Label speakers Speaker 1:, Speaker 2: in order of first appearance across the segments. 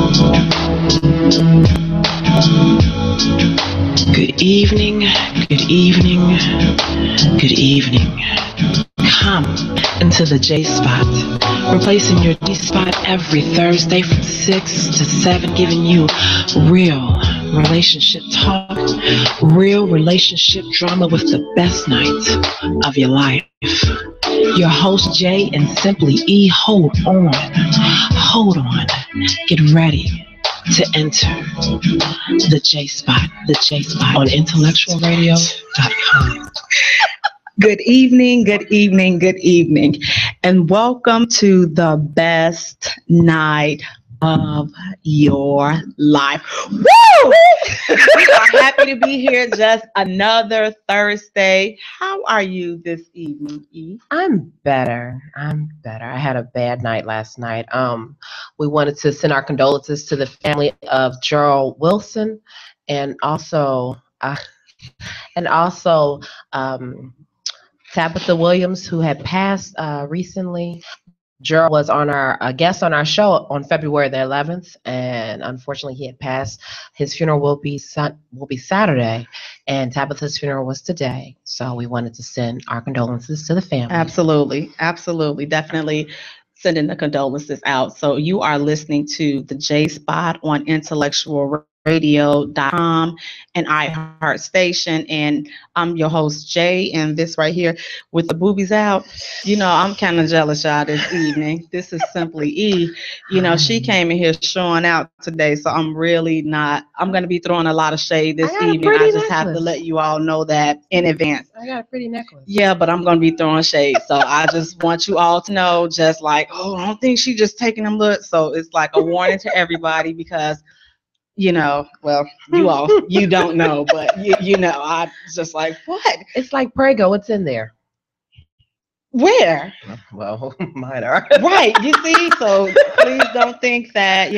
Speaker 1: Good evening, good evening, good evening. Come into the Jaye Spot, replacing your G Spot every Thursday from 6 to 7, giving you real relationship talk, real relationship drama with the best night of your life. Your host Jay and Simply E, hold on, get ready to enter the Jaye Spot on IntellectualRadio.com.
Speaker 2: Good evening, good evening, good evening, and welcome to the best night of your life. Woo! We are happy to be here just another Thursday. How are you this evening, E?
Speaker 3: I'm better. I had a bad night last night. We wanted to send our condolences to the family of Gerald Wilson, and also Tabitha Williams, who had passed recently. Gerald was on a guest on our show on February the 11th, and unfortunately he had passed. His funeral will be Saturday, and Tabitha's funeral was today. So we wanted to send our condolences to the family.
Speaker 2: Absolutely, definitely sending the condolences out. So you are listening to the Jaye Spot on IntellectualRadio.com and iHeart Station, and I'm your host Jay, and this right here with the boobies out, I'm kind of jealous, y'all, this evening. This is Simply E. She came in here showing out today, so I'm really not. I'm going to be throwing a lot of shade this evening. I just have to let you all know that in advance.
Speaker 3: I got a pretty necklace.
Speaker 2: Yeah, but I'm going to be throwing shade, so I just want you all to know, just like, I don't think she just taking them looks. So it's like a warning to everybody, because you don't know, but I just like, what?
Speaker 3: It's like Prego, it's in there.
Speaker 2: Where?
Speaker 3: Well, mine are.
Speaker 2: Right, you see? So please don't think that, I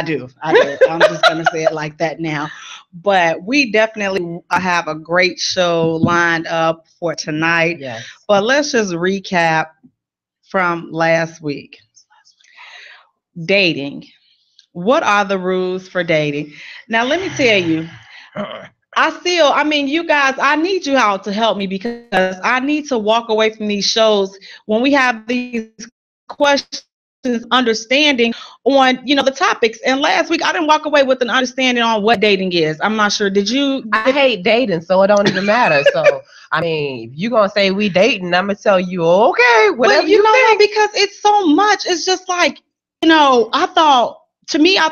Speaker 2: do. I'm just going to say it like that now. But we definitely have a great show lined up for tonight.
Speaker 3: Yes.
Speaker 2: But let's just recap from last week. Dating. What are the rules for dating? Now, let me tell you, you guys, I need you all to help me, because I need to walk away from these shows when we have these questions, understanding on, the topics. And last week, I didn't walk away with an understanding on what dating is. I'm not sure. Did you?
Speaker 3: I hate dating, so it don't even matter. So, if you're going to say we dating, I'm going to tell you, okay, whatever you think.
Speaker 2: Because it's so much. It's just like, I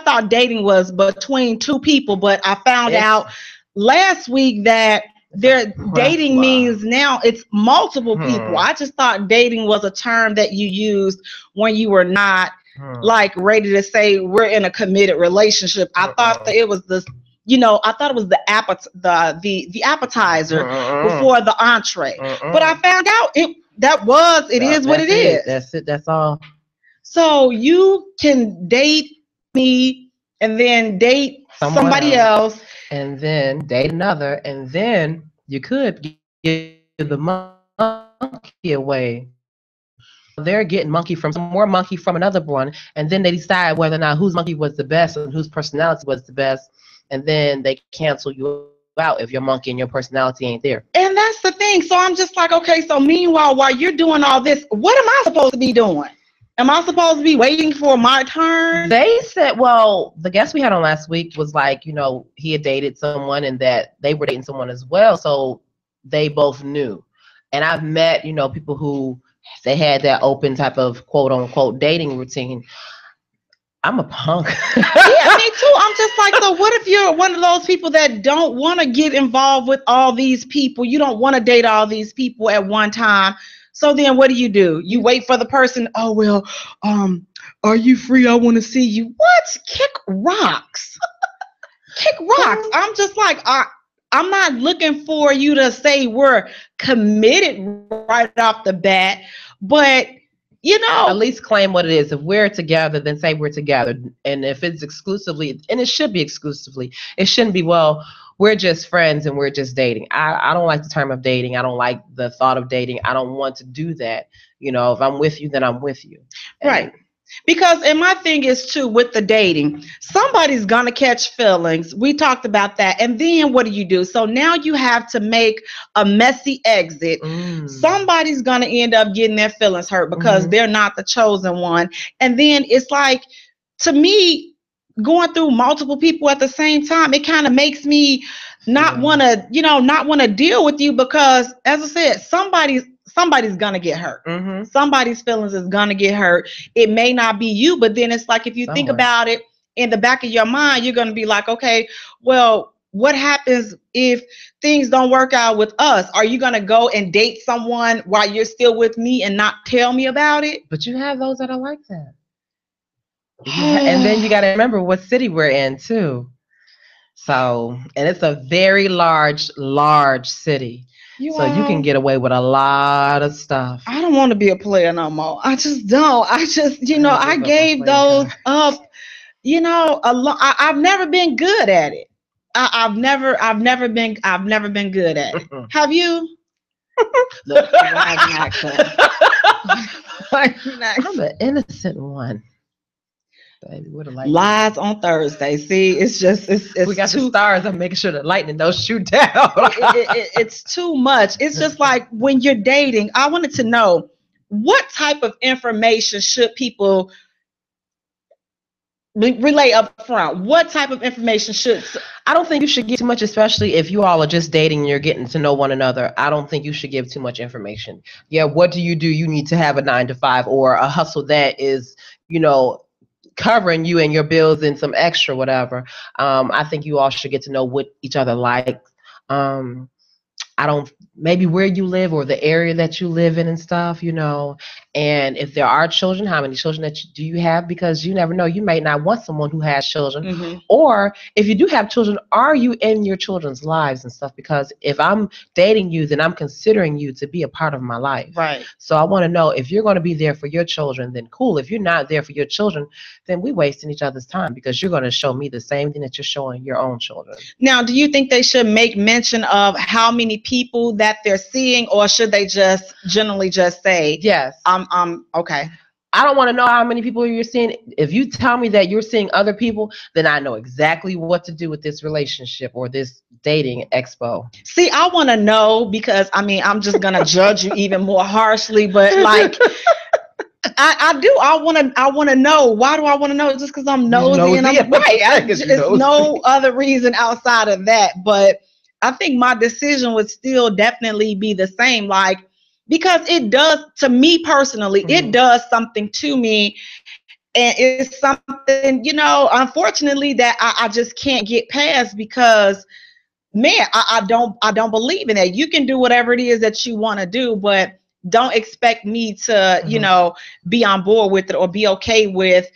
Speaker 2: thought dating was between two people, but I found out last week that dating means now it's multiple people. I just thought dating was a term that you used when you were not like ready to say we're in a committed relationship. I thought that it was this, I thought it was the appetizer before the entree. But I found out it is what it is.
Speaker 3: That's it. That's all.
Speaker 2: So you can date me and then date somebody else
Speaker 3: and then date another, and then you could give the monkey away. They're getting more monkey from another one, and then they decide whether or not whose monkey was the best and whose personality was the best, and then they cancel you out if your monkey and your personality ain't there.
Speaker 2: And that's the thing. So I'm just like, okay, so meanwhile, while you're doing all this, what am I supposed to be doing? Am I supposed to be waiting for my turn?
Speaker 3: They said, the guest we had on last week was like, he had dated someone and that they were dating someone as well. So they both knew. And I've met, people who they had that open type of quote unquote dating routine. I'm a punk.
Speaker 2: Yeah, me too. I'm just like, so what if you're one of those people that don't want to get involved with all these people? You don't want to date all these people at one time. So then what do? You wait for the person. Oh, well, are you free? I want to see you. What? Kick rocks. Kick rocks. I'm just like, I'm not looking for you to say we're committed right off the bat, but,
Speaker 3: at least claim what it is. If we're together, then say we're together. And if it's exclusively, and it should be exclusively, it shouldn't be, we're just friends and we're just dating. I don't like the term of dating. I don't like the thought of dating. I don't want to do that. If I'm with you, then I'm with you.
Speaker 2: Right. Because, and my thing is too, with the dating, somebody's gonna catch feelings. We talked about that. And then what do? So now you have to make a messy exit. Somebody's gonna end up getting their feelings hurt because they're not the chosen one. And then it's like, to me, going through multiple people at the same time, it kind of makes me not want to, not want to deal with you, because, as I said, somebody's gonna get hurt. Somebody's feelings is gonna get hurt. It may not be you, but then it's like, if you think about it in the back of your mind, you're gonna be like, okay, well, what happens if things don't work out with us? Are you gonna go and date someone while you're still with me and not tell me about it?
Speaker 3: But you have those that are like that. And then you got to remember what city we're in too. So, and it's a very large city. You can get away with a lot of stuff.
Speaker 2: I don't want to be a player no more. I just don't. I gave those up. I've never been good at it. I've never been good at it. Have you? Look,
Speaker 3: I'm an innocent one.
Speaker 2: Lies on Thursday. See, it's
Speaker 3: we got the stars. I'm making sure the lightning don't shoot down.
Speaker 2: It's too much. It's just like, when you're dating, I wanted to know, what type of information should people relay up front? What type of information should?
Speaker 3: I don't think you should give too much, especially if you all are just dating and you're getting to know one another. I don't think you should give too much information. Yeah, what do? You need to have a 9 to 5 or a hustle that is, covering you and your bills and some extra whatever. I think you all should get to know what each other likes. Maybe where you live or the area that you live in and stuff, and if there are children, how many children do you have? Because you never know, you might not want someone who has children. Or if you do have children, are you in your children's lives and stuff? Because if I'm dating you, then I'm considering you to be a part of my life.
Speaker 2: Right.
Speaker 3: So I want to know, if you're going to be there for your children, then cool. If you're not there for your children, then we're wasting each other's time, because you're going to show me the same thing that you're showing your own children.
Speaker 2: Now, do you think they should make mention of how many people that they're seeing, or should they just generally just say,
Speaker 3: yes,
Speaker 2: okay?
Speaker 3: I don't want to know how many people you're seeing. If you tell me that you're seeing other people, then I know exactly what to do with this relationship or this dating expo.
Speaker 2: See, I want to know, because I'm just gonna judge you even more harshly, but like, I do. I want to know. Why do I want to know? Just because I'm nosy and I'm right. It's no other reason outside of that. But I think my decision would still definitely be the same. Like, because it does, to me personally, it does something to me. And it's something, unfortunately, that I just can't get past, because, man, I don't believe in that. You can do whatever it is that you want to do, but don't expect me to, be on board with it or be okay with,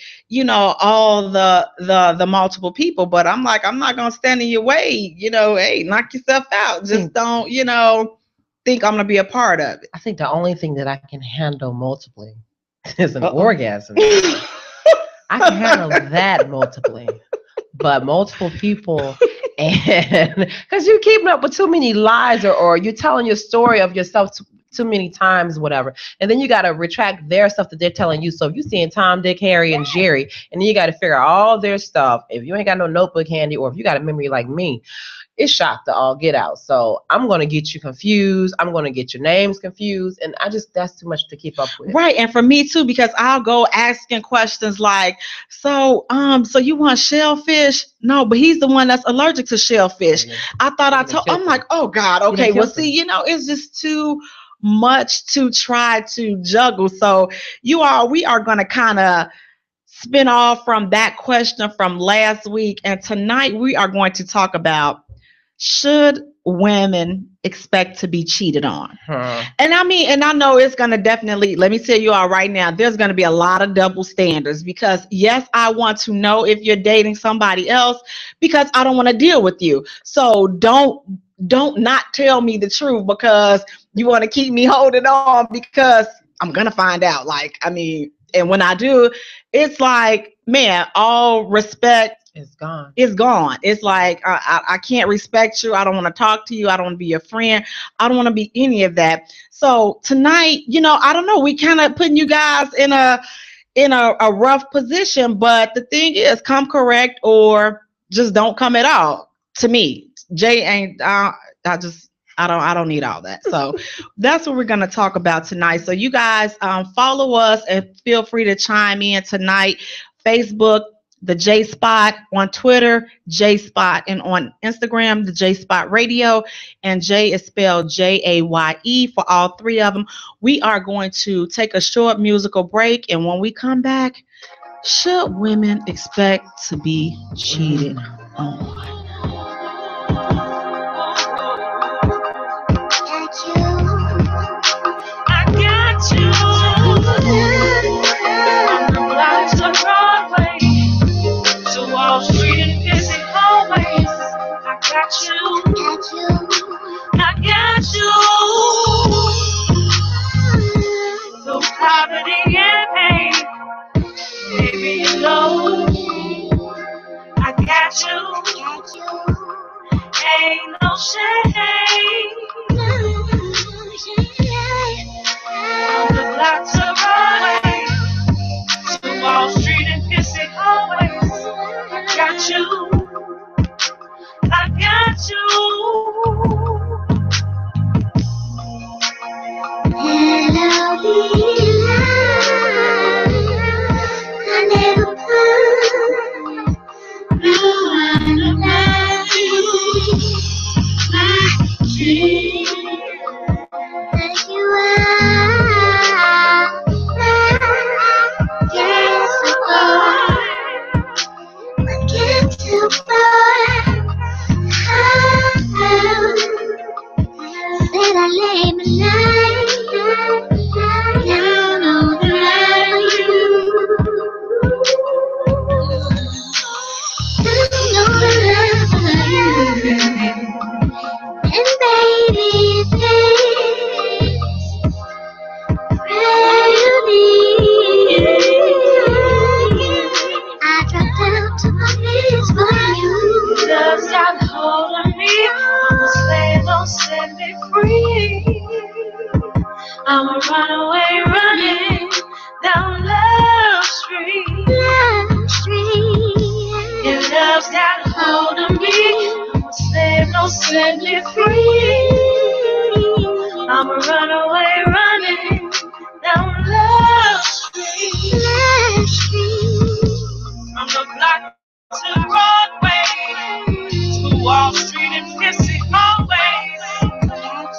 Speaker 2: all the multiple people. But I'm like, I'm not going to stand in your way, hey, knock yourself out. Just don't, think I'm going to be a part of it.
Speaker 3: I think the only thing that I can handle multiply is an orgasm. I can handle that multiply, but multiple people, and because you're keeping up with too many lies, or you're telling your story of yourself too many times, whatever, and then you got to retract their stuff that they're telling you. So if you're seeing Tom, Dick, Harry, and Jerry, and then you got to figure out all their stuff. If you ain't got no notebook handy, or if you got a memory like me, it's shocked to all get out. So I'm going to get you confused. I'm going to get your names confused. And that's too much to keep up with.
Speaker 2: Right. And for me too, because I'll go asking questions like, so you want shellfish? No, but he's the one that's allergic to shellfish. I thought I'm like, oh God. Okay. Well, see, it's just too much to try to juggle. So we are going to kind of spin off from that question from last week. And tonight we are going to talk about, should women expect to be cheated on? And I know it's going to definitely, let me tell you all right now, there's going to be a lot of double standards, because yes, I want to know if you're dating somebody else, because I don't want to deal with you. So don't not tell me the truth, because you want to keep me holding on, because I'm going to find out. And when I do, it's like, man, all respect,
Speaker 3: it's gone.
Speaker 2: It's gone. It's like, I can't respect you. I don't want to talk to you. I don't want to be your friend. I don't want to be any of that. So tonight, I don't know. We kind of putting you guys in in a rough position. But the thing is, come correct or just don't come at all. To me, Jay ain't. I don't need all that. So that's what we're going to talk about tonight. So you guys follow us and feel free to chime in tonight. Facebook, the Jaye Spot, on Twitter, Jaye Spot, and on Instagram, the Jaye Spot Radio. And Jay is spelled Jaye for all three of them. We are going to take a short musical break. And when we come back, should women expect to be cheated on?
Speaker 4: Ain't no shame. On the block to Broadway, to Wall Street and Kissing hallways. I got you. I got you. And I'll be I never put blue line about you. My dream that you are. Yes, boy. Get to boy. Said I lay my life down on the line. And baby, thanks. Pray me. I dropped down to my knees for you. Love's got hold of me. I'm a slave, don't set me free. I'm a runaway running down Love Street. Love Street. Your love's got hold of me. I'm a slave, don't set me free. I'm a runaway running down Love Street. Love Street. From the block to Broadway, to Wall Street and Kissy hallways.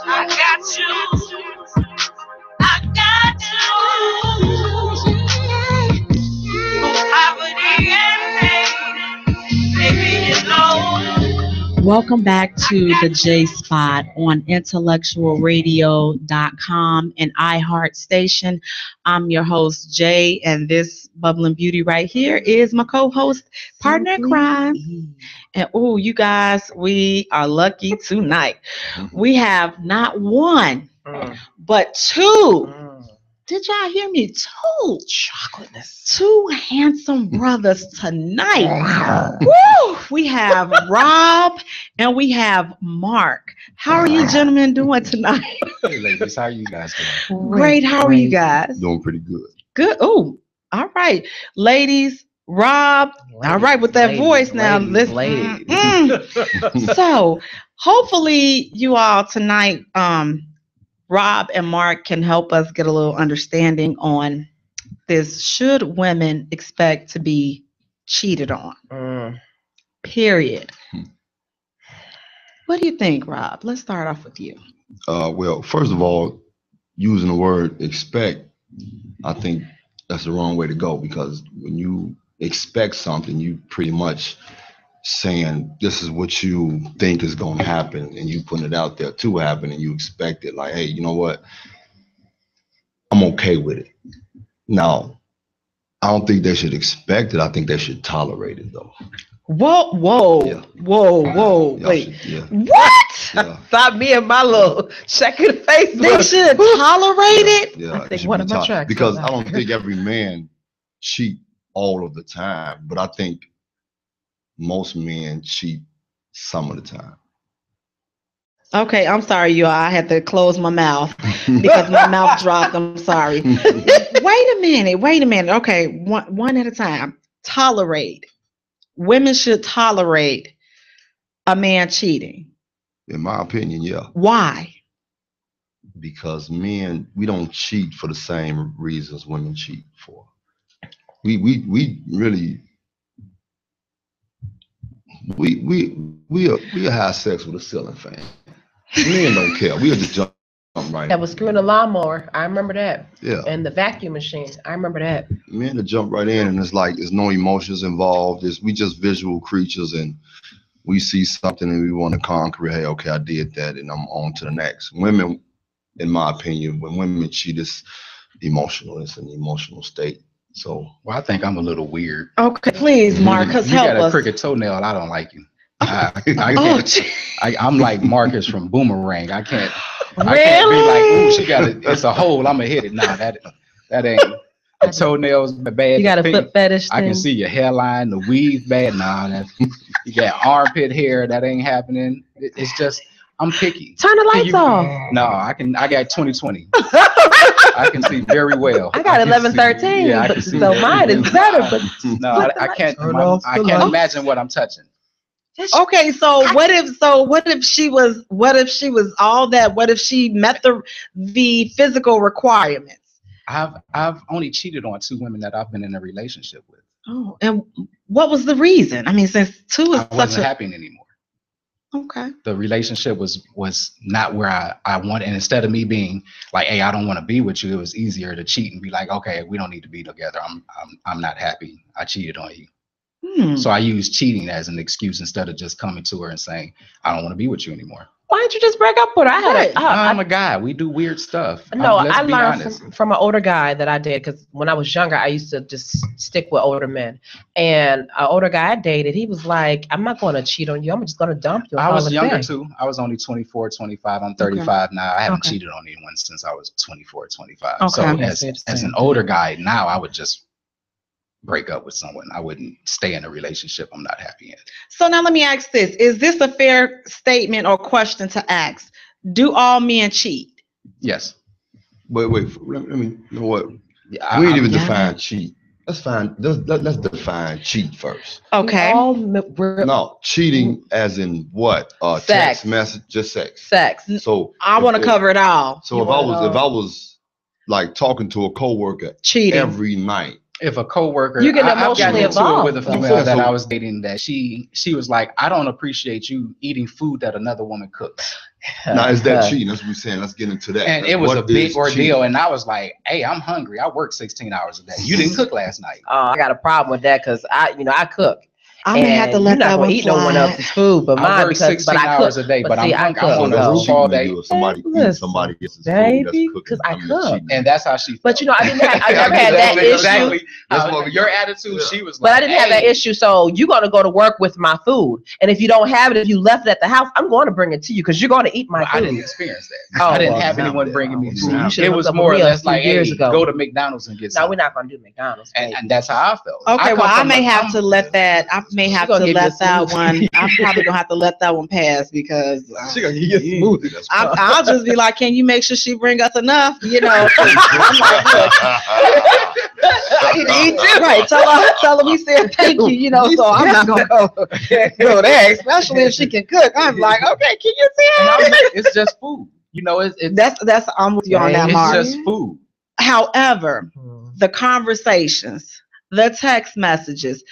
Speaker 4: I got you. I got you. For poverty and pain, baby, you know.
Speaker 2: Welcome back to the Jaye Spot on IntellectualRadio.com and iHeart Station. I'm your host, Jay, and this bubbling beauty right here is my co-host, partner in crime. And oh, you guys, we are lucky tonight. We have not one, but two. Did y'all hear me? Two chocolateness. Two handsome brothers tonight. Woo! We have Rob and we have Mark. How are you gentlemen doing tonight?
Speaker 5: Hey ladies, how are you guys doing?
Speaker 2: Great. How are you guys?
Speaker 5: Doing pretty good.
Speaker 2: Good. Oh, all right. Ladies, Rob. All right, with that voice now. Listen. So hopefully you all tonight, Rob and Mark can help us get a little understanding on this. Should women expect to be cheated on? Period. What do you think, Rob? Let's start off with you.
Speaker 5: Well, first of all, using the word expect, I think that's the wrong way to go, because when you expect something, you pretty much saying this is what you think is going to happen, and you putting it out there to happen, and you expect it. Like, hey, you know what? I'm okay with it. Now, I don't think they should expect it. I think they should tolerate it, though.
Speaker 2: Whoa.
Speaker 5: Yeah.
Speaker 2: Whoa. Wait. What?
Speaker 5: Yeah.
Speaker 3: Stop me and my little checking the face.
Speaker 2: They should tolerate it?
Speaker 5: Yeah.
Speaker 3: I think one of my tracks.
Speaker 5: Because I don't think every man cheat all of the time, but I think most men cheat some of the time.
Speaker 2: Okay, I'm sorry, you all. I had to close my mouth because my mouth dropped. I'm sorry. Wait a minute. Okay, one at a time. Tolerate. Women should tolerate a man cheating.
Speaker 5: In my opinion, yeah.
Speaker 2: Why?
Speaker 5: Because men, we don't cheat for the same reasons women cheat for. We really we'll have sex with a ceiling fan. Men don't care. We'll just jump right
Speaker 3: That
Speaker 5: in.
Speaker 3: was screwing the lawnmower. I remember that.
Speaker 5: Yeah.
Speaker 3: And the vacuum machine. I remember that.
Speaker 5: Men to jump right in, and it's like there's no emotions involved. We just visual creatures, and we see something and we want to conquer it. Hey, okay, I did that, and I'm on to the next. Women, in my opinion, when women cheat, it's emotional. It's an emotional state. So,
Speaker 6: well, I think I'm a little weird.
Speaker 2: Okay, please, Marcus,
Speaker 6: you
Speaker 2: help
Speaker 6: got a
Speaker 2: us.
Speaker 6: crooked toenail. I don't like you. I'm like Marcus from Boomerang. I can't be like, ooh, she got it. It's a hole. I'm gonna hit it. Nah, that ain't. The toenails bad.
Speaker 3: You got a foot fetish.
Speaker 6: I can see your hairline, the weave bad. Nah, you got armpit hair. That ain't happening. It's just I'm picky.
Speaker 3: Turn the lights off.
Speaker 6: No, I got 20/20. I can see very well.
Speaker 3: I got 11/13.
Speaker 6: Yeah, I
Speaker 3: but
Speaker 6: can see
Speaker 3: so mine is better. But
Speaker 6: no, I can't. I can't imagine what I'm touching.
Speaker 2: Okay, so what if she was all that? What if she met the physical requirements?
Speaker 6: I've only cheated on 2 women that I've been in a relationship with.
Speaker 2: Oh, and what was the reason? I mean, since 2 is
Speaker 6: I wasn't happy anymore.
Speaker 2: Okay.
Speaker 6: The relationship was not where I wanted, and instead of me being like, hey, I don't want to be with you, it was easier to cheat and be like, okay, we don't need to be together. I'm not happy. I cheated on you. So I used cheating as an excuse instead of just coming to her and saying, I don't want to be with you anymore.
Speaker 3: why didn't you just break up with her?
Speaker 6: I'm a guy. We do weird stuff.
Speaker 3: No, I learned from an older guy that I did, because when I was younger, I used to just stick with older men. And an older guy I dated, he was like, I'm not going to cheat on you. I'm just going to dump you.
Speaker 6: I was younger too. I was only 24, 25. I'm 35 now. I haven't cheated on anyone since I was 24, 25. So as an older guy now, I would just break up with someone. I wouldn't stay in a relationship I'm not happy in.
Speaker 2: So now let me ask this. Is this a fair statement or question to ask? Do all men cheat?
Speaker 6: Yes.
Speaker 5: Wait, let me, you know what? We ain't even define cheat. Let's define cheat first.
Speaker 2: Okay.
Speaker 5: No, cheating as in what?
Speaker 2: Sex.
Speaker 5: Text message, just sex.
Speaker 2: Sex.
Speaker 5: So
Speaker 2: I want to cover it all.
Speaker 5: So if I was like talking to a coworker
Speaker 2: cheating
Speaker 5: every night.
Speaker 6: If a coworker,
Speaker 3: you get emotionally involved
Speaker 6: with a female that I was dating, that she was like, I don't appreciate you eating food that another woman cooks.
Speaker 5: Now is that cheating? That's what we're saying. Let's get into that.
Speaker 6: And it was a big ordeal. And I was like, hey, I'm hungry. I work 16 hours a day. You didn't cook last night.
Speaker 3: I got a problem with that, because I cook.
Speaker 2: I may have to let that one
Speaker 3: eat no one else's food, but mine, because
Speaker 6: 16 hours a day, but I'm on the roof all day.
Speaker 5: Somebody else's food,
Speaker 3: because I cook,
Speaker 6: and that's how she felt.
Speaker 3: But I never had that issue.
Speaker 6: Exactly. Your attitude, she was like,
Speaker 3: but I didn't have that issue. So you're going to go to work with my food, and if you don't have it, if you left it at the house, I'm going to bring it to you, because you're going to eat my food.
Speaker 6: I didn't experience that. I didn't have anyone bringing me food. It was more or less like,
Speaker 3: years ago.
Speaker 6: Go to McDonald's and get some.
Speaker 3: No, we're not going to do McDonald's.
Speaker 6: And that's how I felt.
Speaker 2: Okay, well, I may have to let that. I may have to let that one. I'm probably gonna have to let that one pass, because
Speaker 5: she gonna get smoothie.
Speaker 2: I'll just be like, can you make sure she bring us enough? I'm like, look, I need to eat too. Right? Tell her we said thank you. So I'm not gonna go there, especially if she can cook. I'm like, okay, can you see it?
Speaker 6: It's just food.
Speaker 2: That's I'm with you on that, Mark.
Speaker 6: It's just food.
Speaker 2: However, the conversations, the text messages,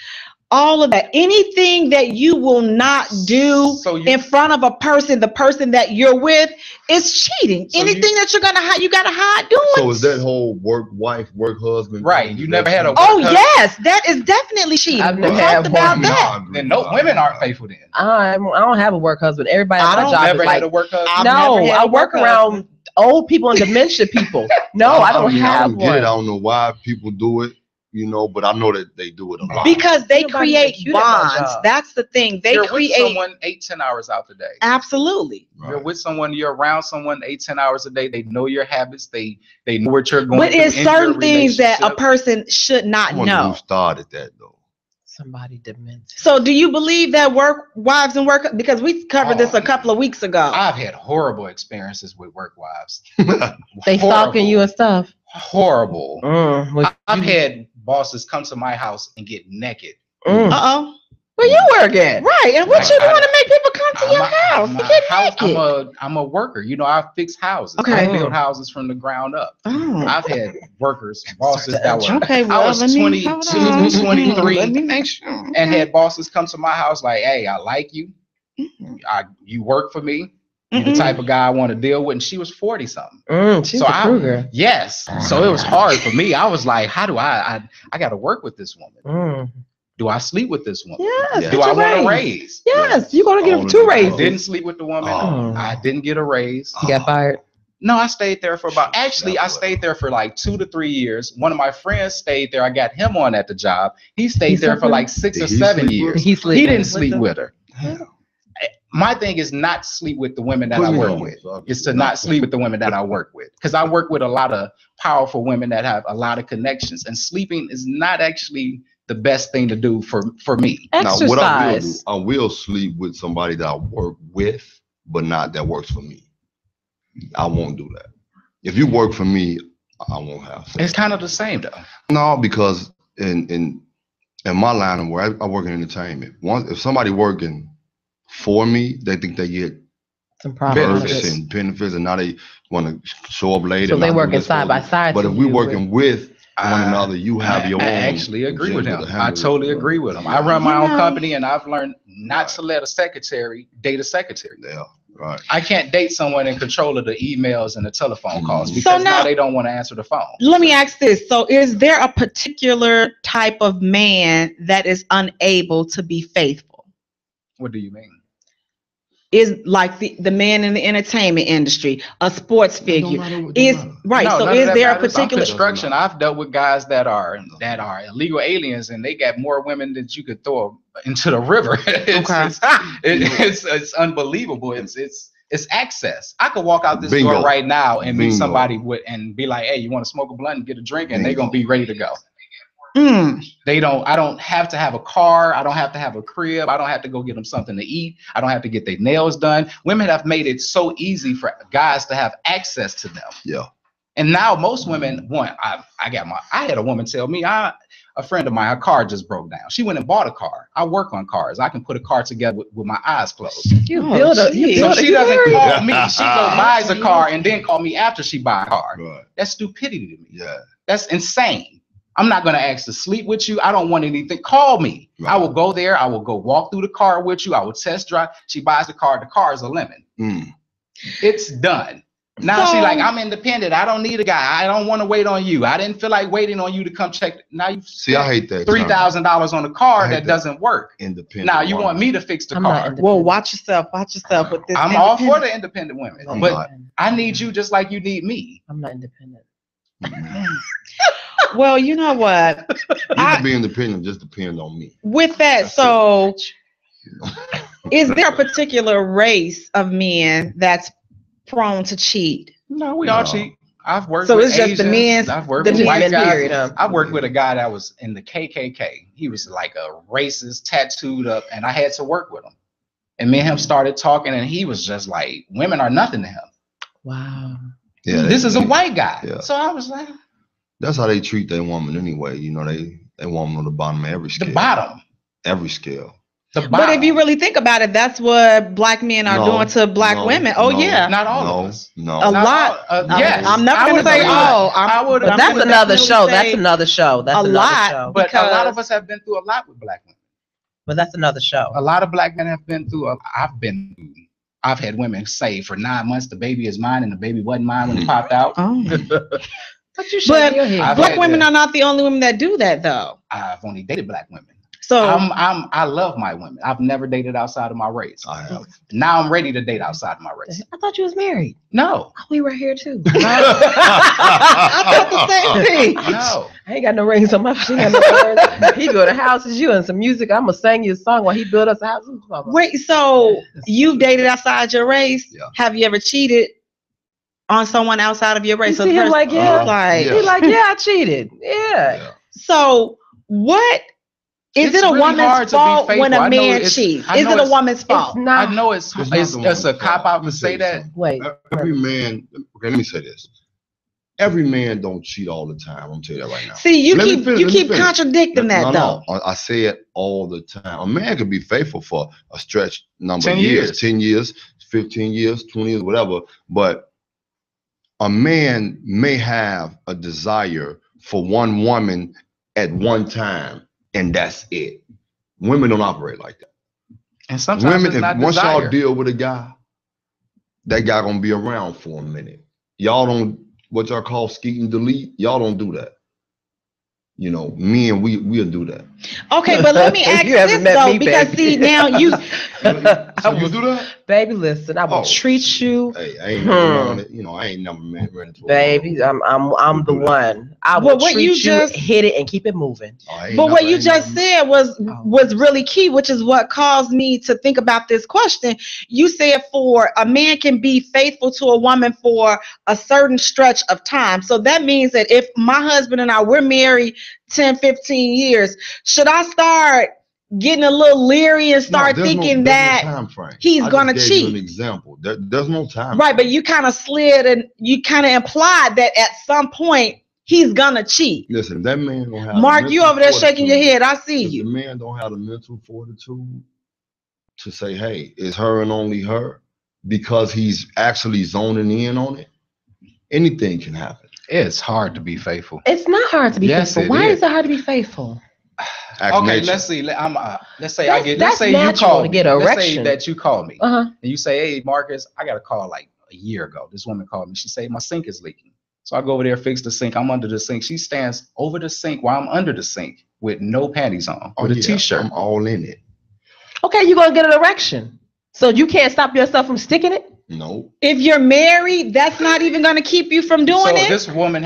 Speaker 2: all of that, anything that you will not do in front of the person that you're with, is cheating. Anything that you're gonna hide, you gotta hide doing.
Speaker 5: So is that whole work wife, work husband?
Speaker 6: Right. You never had a work
Speaker 2: husband? Yes, that is definitely cheating.
Speaker 3: I've never had
Speaker 2: about that.
Speaker 6: And no, women aren't faithful then.
Speaker 3: I don't have a work husband. Everybody at my job
Speaker 6: never
Speaker 3: is
Speaker 6: had
Speaker 3: like,
Speaker 6: a work husband.
Speaker 3: No, I work around old people and dementia people. No, I don't have one.
Speaker 5: I don't know why people do it. But I know that they do it a lot.
Speaker 2: Because they create bonds. That's the thing. You're create
Speaker 6: with someone 8-10 hours out the day.
Speaker 2: Absolutely.
Speaker 5: Right.
Speaker 6: You're with someone, you're around someone 8-10 hours a day. They know your habits. They know what you're going
Speaker 2: to do. But it's certain things that a
Speaker 6: person
Speaker 2: should not know.
Speaker 5: Who started that though?
Speaker 3: Somebody demented.
Speaker 2: So do you believe that wives and work, because we covered this a couple of weeks ago.
Speaker 6: I've had horrible experiences with work wives.
Speaker 3: They stalking you and stuff.
Speaker 6: Horrible. I've
Speaker 3: you...
Speaker 6: had bosses come to my house and get naked.
Speaker 2: Uh-oh.
Speaker 3: Where you work at?
Speaker 2: Right. And what you doing to make people come to your house to get naked?
Speaker 6: I'm a worker. You know, I fix houses.
Speaker 2: Okay.
Speaker 6: I build houses from the ground up.
Speaker 2: Oh.
Speaker 6: I've had bosses that were,
Speaker 2: okay, well,
Speaker 6: I was 22, 23,
Speaker 2: let me make sure.
Speaker 6: and had bosses come to my house like, hey, I like you. You work for me. You're the type of guy I want to deal with. And she was 40 something.
Speaker 3: She's a Kruger.
Speaker 6: Yes. So it was hard for me. I was like, how do I got to work with this woman. Do I sleep with this woman?
Speaker 3: Yes.
Speaker 6: Do I want a raise?
Speaker 3: Yes. You're going to get 2 raises.
Speaker 6: I didn't sleep with the woman. I didn't get a raise.
Speaker 3: You got fired?
Speaker 6: No, I stayed there for I stayed there for like 2 to 3 years. One of my friends stayed there. I got him on at the job. He stayed there for like 6 or 7 years. He didn't sleep with her. My thing is not sleep with the women that I work with. It's to not sleep with the women that I work with. Because I work with a lot of powerful women that have a lot of connections. And sleeping is not actually the best thing to do for me.
Speaker 3: Exercise.
Speaker 5: Now, what I will do, I will sleep with somebody that I work with, but not that works for me. I won't do that. If you work for me, I won't have sex.
Speaker 6: It's kind of the same though.
Speaker 5: No, because in my line of work, I work in entertainment. If somebody working for me, they think they get
Speaker 3: some
Speaker 5: perks and benefits, and now they want to show up later.
Speaker 3: So they working side by side.
Speaker 5: But if we're working with one another, you have your own.
Speaker 6: I actually agree with him. I totally agree with him. I run my own company, and I've learned not to let a secretary date a secretary.
Speaker 5: Yeah, right.
Speaker 6: I can't date someone in control of the emails and the telephone calls because now they don't want to answer the phone.
Speaker 2: Let me ask this. So is there a particular type of man that is unable to be faithful?
Speaker 6: What do you mean?
Speaker 2: Is like the man in the entertainment industry, a sports figure. Is right.
Speaker 6: No,
Speaker 2: so is there a particular
Speaker 6: construction? I've dealt with guys that are illegal aliens, and they got more women than you could throw into the river. It's unbelievable. It's access. I could walk out this door right now and meet somebody and be like, hey, you want to smoke a blunt and get a drink, and they're gonna be ready to go. I don't have to have a car. I don't have to have a crib. I don't have to go get them something to eat. I don't have to get their nails done. Women have made it so easy for guys to have access to them.
Speaker 5: Yeah.
Speaker 6: And now most women want, I had a woman tell me, a friend of mine, her car just broke down. She went and bought a car. I work on cars. I can put a car together with my eyes closed. So she doesn't call me. She goes buys a car and then call me after she buys a car. Right. That's stupidity to me.
Speaker 5: Yeah.
Speaker 6: That's insane. I'm not going to ask to sleep with you. I don't want anything. Call me. Right. I will go there. I will go walk through the car with you. I will test drive. She buys the car. The car is a lemon. It's done. Now she's like, I'm independent. I don't need a guy. I don't want to wait on you. I didn't feel like waiting on you to come check. Now you
Speaker 5: see, I hate that.
Speaker 6: $3,000 on a car that doesn't work.
Speaker 5: Independent.
Speaker 6: Now you want me to fix the car.
Speaker 2: Well, watch yourself with this.
Speaker 6: I'm all for the independent women, but I need you just like you need me.
Speaker 3: I'm not independent.
Speaker 2: Well, you know what?
Speaker 5: You can be independent, just depend on me.
Speaker 2: With that, so is there a particular race of men that's prone to cheat?
Speaker 6: No, we all cheat. I've worked
Speaker 2: so
Speaker 6: with
Speaker 2: it's just
Speaker 6: Asians.
Speaker 2: the men.
Speaker 6: I've worked with white guys. I worked with a guy that was in the KKK. He was like a racist, tattooed up, and I had to work with him. And me and him started talking, and he was just like, women are nothing to him.
Speaker 3: Wow.
Speaker 6: Yeah, this is a white guy. Yeah. So I was like,
Speaker 5: that's how they treat their woman anyway. You know, they want them on the bottom of every scale.
Speaker 6: The bottom.
Speaker 5: Every scale.
Speaker 2: But if you really think about it, that's what black men are doing to black women. Oh, yeah.
Speaker 6: Not all of us.
Speaker 5: No.
Speaker 2: A lot.
Speaker 6: Yes.
Speaker 2: I'm not going to say all.
Speaker 3: But that's another show. That's another show. That's another show.
Speaker 6: But a lot of us have been through a lot with black women.
Speaker 3: But that's another show.
Speaker 6: A lot of black men have been through. I've had women say for 9 months the baby is mine and the baby wasn't mine when it popped out.
Speaker 2: But black women are not the only women that do that, though.
Speaker 6: I've only dated black women.
Speaker 2: So
Speaker 6: I love my women. I've never dated outside of my race.
Speaker 5: I have.
Speaker 6: Now I'm ready to date outside of my race.
Speaker 3: I thought you was married.
Speaker 6: No.
Speaker 3: We were here too.
Speaker 2: I thought the same thing.
Speaker 6: No.
Speaker 3: I ain't got no rings on my finger. He built a house as you and some music. I'm gonna sing you a song while he built us a house.
Speaker 2: Wait, so you dated outside your race?
Speaker 5: Yeah.
Speaker 2: Have you ever cheated on someone outside of your race?
Speaker 3: You see him like, yeah,
Speaker 2: like,
Speaker 3: he like, yeah, I cheated. Yeah.
Speaker 2: So what Is
Speaker 6: It's
Speaker 2: it a
Speaker 6: really hard
Speaker 2: woman's
Speaker 6: to be
Speaker 2: fault when
Speaker 6: faithful.
Speaker 2: a
Speaker 6: I know
Speaker 2: man
Speaker 6: it's-
Speaker 2: cheats?
Speaker 6: I
Speaker 2: Is
Speaker 6: know
Speaker 2: it a
Speaker 6: it's-
Speaker 2: woman's fault?
Speaker 3: It's not.
Speaker 6: I know it's
Speaker 5: It's not the
Speaker 6: a
Speaker 5: woman's
Speaker 6: cop
Speaker 5: fault.
Speaker 6: out
Speaker 5: Let me
Speaker 6: to say
Speaker 5: you
Speaker 6: that.
Speaker 5: something.
Speaker 3: Wait.
Speaker 5: Every man, okay, let me say this. Every man don't cheat all the time. I'm gonna tell you that right now.
Speaker 2: See, you
Speaker 5: Let me
Speaker 2: keep
Speaker 5: finish,
Speaker 2: you
Speaker 5: let me
Speaker 2: keep
Speaker 5: finish.
Speaker 2: contradicting that
Speaker 5: No,
Speaker 2: though.
Speaker 5: I say it all the time. A man can be faithful for a stretch number of
Speaker 6: 10
Speaker 5: years,
Speaker 6: years.
Speaker 5: 10 years, 15 years, 20 years, whatever. But a man may have a desire for one woman at one time, and that's it. Women don't operate like that.
Speaker 6: And sometimes
Speaker 5: Women,
Speaker 6: it's
Speaker 5: if
Speaker 6: not
Speaker 5: once
Speaker 6: desire.
Speaker 5: y'all deal with a guy, that guy gonna be around for a minute. Y'all don't, what y'all call skeet and delete. Y'all don't do that. You know, men, we'll do that.
Speaker 2: Okay, but let me ask
Speaker 3: You haven't
Speaker 2: this
Speaker 3: met
Speaker 2: though,
Speaker 3: me,
Speaker 2: because
Speaker 3: baby.
Speaker 2: see now you
Speaker 5: So you do that?
Speaker 3: Baby, listen, I will
Speaker 5: Oh.
Speaker 3: treat you.
Speaker 5: Hey, I ain't never known it. You know, I ain't never ran into a
Speaker 3: Baby,
Speaker 5: woman.
Speaker 3: I'm the
Speaker 5: do that.
Speaker 3: one. I
Speaker 2: Well,
Speaker 3: will
Speaker 2: what
Speaker 3: treat
Speaker 2: you
Speaker 3: you,
Speaker 2: just-
Speaker 3: hit it, and keep it moving.
Speaker 5: Oh, I ain't
Speaker 2: but what
Speaker 5: never-
Speaker 2: you
Speaker 5: ain't
Speaker 2: just
Speaker 5: never-
Speaker 2: said was really key, which is what caused me to think about this question. You said for a man can be faithful to a woman for a certain stretch of time. So that means that if my husband and I, we're married 10, 15 years, should I start getting a little leery and start
Speaker 5: No, there's
Speaker 2: thinking
Speaker 5: there's
Speaker 2: that
Speaker 5: no time frame.
Speaker 2: he's
Speaker 5: I just
Speaker 2: gonna
Speaker 5: gave
Speaker 2: cheat?
Speaker 5: You an example. There's no time
Speaker 2: right, but
Speaker 5: frame.
Speaker 2: you kind of slid and you kind of implied that at some point he's gonna cheat.
Speaker 5: Listen, if that man don't have
Speaker 2: Mark,
Speaker 5: the
Speaker 2: you
Speaker 5: mental
Speaker 2: over there shaking your
Speaker 5: fortitude-
Speaker 2: head. I see
Speaker 5: If the
Speaker 2: you.
Speaker 5: man don't have the mental fortitude to say, hey, it's her and only her, because he's actually zoning in on it, anything can happen.
Speaker 6: It's hard to be faithful.
Speaker 3: It's not hard to be
Speaker 6: Yes,
Speaker 3: faithful.
Speaker 6: it
Speaker 3: Why
Speaker 6: is.
Speaker 3: is it hard to be faithful?
Speaker 5: Ask
Speaker 6: Okay,
Speaker 5: nature.
Speaker 6: let's see. Let's say
Speaker 3: That's
Speaker 6: let's say you
Speaker 3: natural
Speaker 6: call
Speaker 3: to
Speaker 6: me.
Speaker 3: get
Speaker 6: Let's say
Speaker 3: erection.
Speaker 6: that you call me.
Speaker 3: Uh-huh.
Speaker 6: And you say, hey, Marcus, I got a call like a year ago. This woman called me. She said, my sink is leaking. So I go over there, fix the sink. I'm under the sink. She stands over the sink while I'm under the sink with no panties on, with a
Speaker 5: yeah,
Speaker 6: t-shirt.
Speaker 5: I'm all in it.
Speaker 3: Okay, you're gonna get an erection. So you can't stop yourself from sticking it?
Speaker 5: No.
Speaker 2: If you're married, that's not even gonna keep you from doing
Speaker 6: So
Speaker 2: it.
Speaker 6: this woman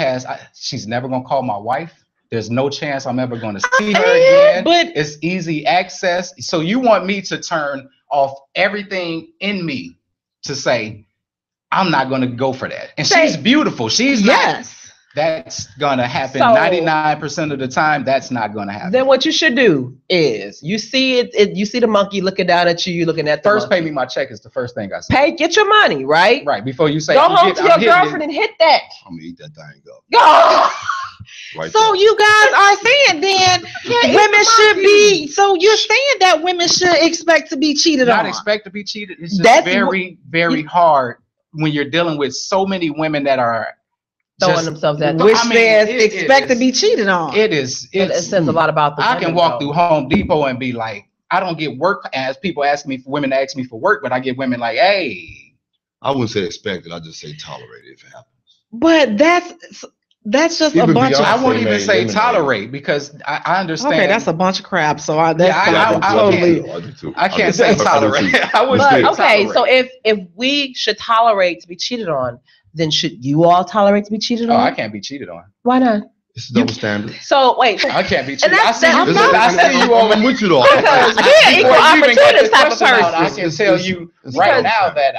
Speaker 6: she's never gonna call my wife. There's no chance I'm ever gonna see her again.
Speaker 2: But
Speaker 6: It's easy access. So you want me to turn off everything in me to say, I'm not gonna go for that. And
Speaker 3: Say-
Speaker 6: she's beautiful. She's not.
Speaker 2: yes.
Speaker 6: That's gonna happen
Speaker 3: So-
Speaker 6: 99% of the time. That's not gonna happen.
Speaker 3: Then what you should do is you see it you see the monkey looking down at you looking at the
Speaker 6: First,
Speaker 3: monkey.
Speaker 6: pay me my check is the first thing I say.
Speaker 3: Pay, get your money, right?
Speaker 6: Right before you say,
Speaker 3: Go
Speaker 6: I'm
Speaker 3: home
Speaker 6: getting-
Speaker 3: to your
Speaker 6: I'm hitting
Speaker 3: girlfriend
Speaker 6: it.
Speaker 3: and hit that.
Speaker 5: I'm gonna eat that thing up.
Speaker 3: Go.
Speaker 5: Right
Speaker 2: So
Speaker 5: there.
Speaker 2: you guys are saying then women should be. So you're saying that women should expect to be cheated
Speaker 6: Not
Speaker 2: on.
Speaker 6: expect to be cheated. It's just
Speaker 2: That's
Speaker 6: very, very hard when you're dealing with so many women that are
Speaker 3: Throwing
Speaker 6: just-
Speaker 3: themselves at
Speaker 2: Which
Speaker 6: I mean,
Speaker 2: says
Speaker 6: it
Speaker 2: expect to
Speaker 6: is-
Speaker 2: be cheated on.
Speaker 6: It is.
Speaker 3: It
Speaker 6: It's,
Speaker 3: says a lot about the
Speaker 6: I can
Speaker 3: women,
Speaker 6: walk
Speaker 3: though.
Speaker 6: through Home Depot and be like, I don't get work as people ask me for women to ask me for work, but I get women like, hey,
Speaker 5: I wouldn't say expect it. I just say tolerate it if it happens.
Speaker 2: But that's just a
Speaker 5: Even
Speaker 2: bunch
Speaker 5: beyond-
Speaker 6: I
Speaker 2: of.
Speaker 6: won't
Speaker 5: say
Speaker 6: even
Speaker 5: may
Speaker 6: say
Speaker 5: eliminate.
Speaker 6: tolerate because I understand.
Speaker 2: Okay, that's a bunch of crap. So that's
Speaker 6: Yeah, I
Speaker 2: totally.
Speaker 6: can't.
Speaker 5: I do too.
Speaker 6: I can't
Speaker 5: do
Speaker 6: say
Speaker 5: too.
Speaker 6: tolerate. I wouldn't
Speaker 3: But
Speaker 6: say
Speaker 3: okay,
Speaker 6: tolerate.
Speaker 3: so if we should tolerate to be cheated on, then should you all tolerate to be cheated
Speaker 6: Oh,
Speaker 3: on?
Speaker 6: I can't be cheated on.
Speaker 3: Why not?
Speaker 5: It's a double standard.
Speaker 3: So wait,
Speaker 6: I can't be cheated. I
Speaker 3: that's-
Speaker 6: see you.
Speaker 3: that's-
Speaker 6: I see you over.
Speaker 5: I'm with you though.
Speaker 3: Because
Speaker 6: Before
Speaker 3: yeah, equal
Speaker 6: you even get
Speaker 3: opportunist
Speaker 6: the
Speaker 3: type of
Speaker 6: question out, I
Speaker 3: person.
Speaker 6: can tell you
Speaker 5: it's
Speaker 6: right
Speaker 5: double
Speaker 6: now
Speaker 5: standard.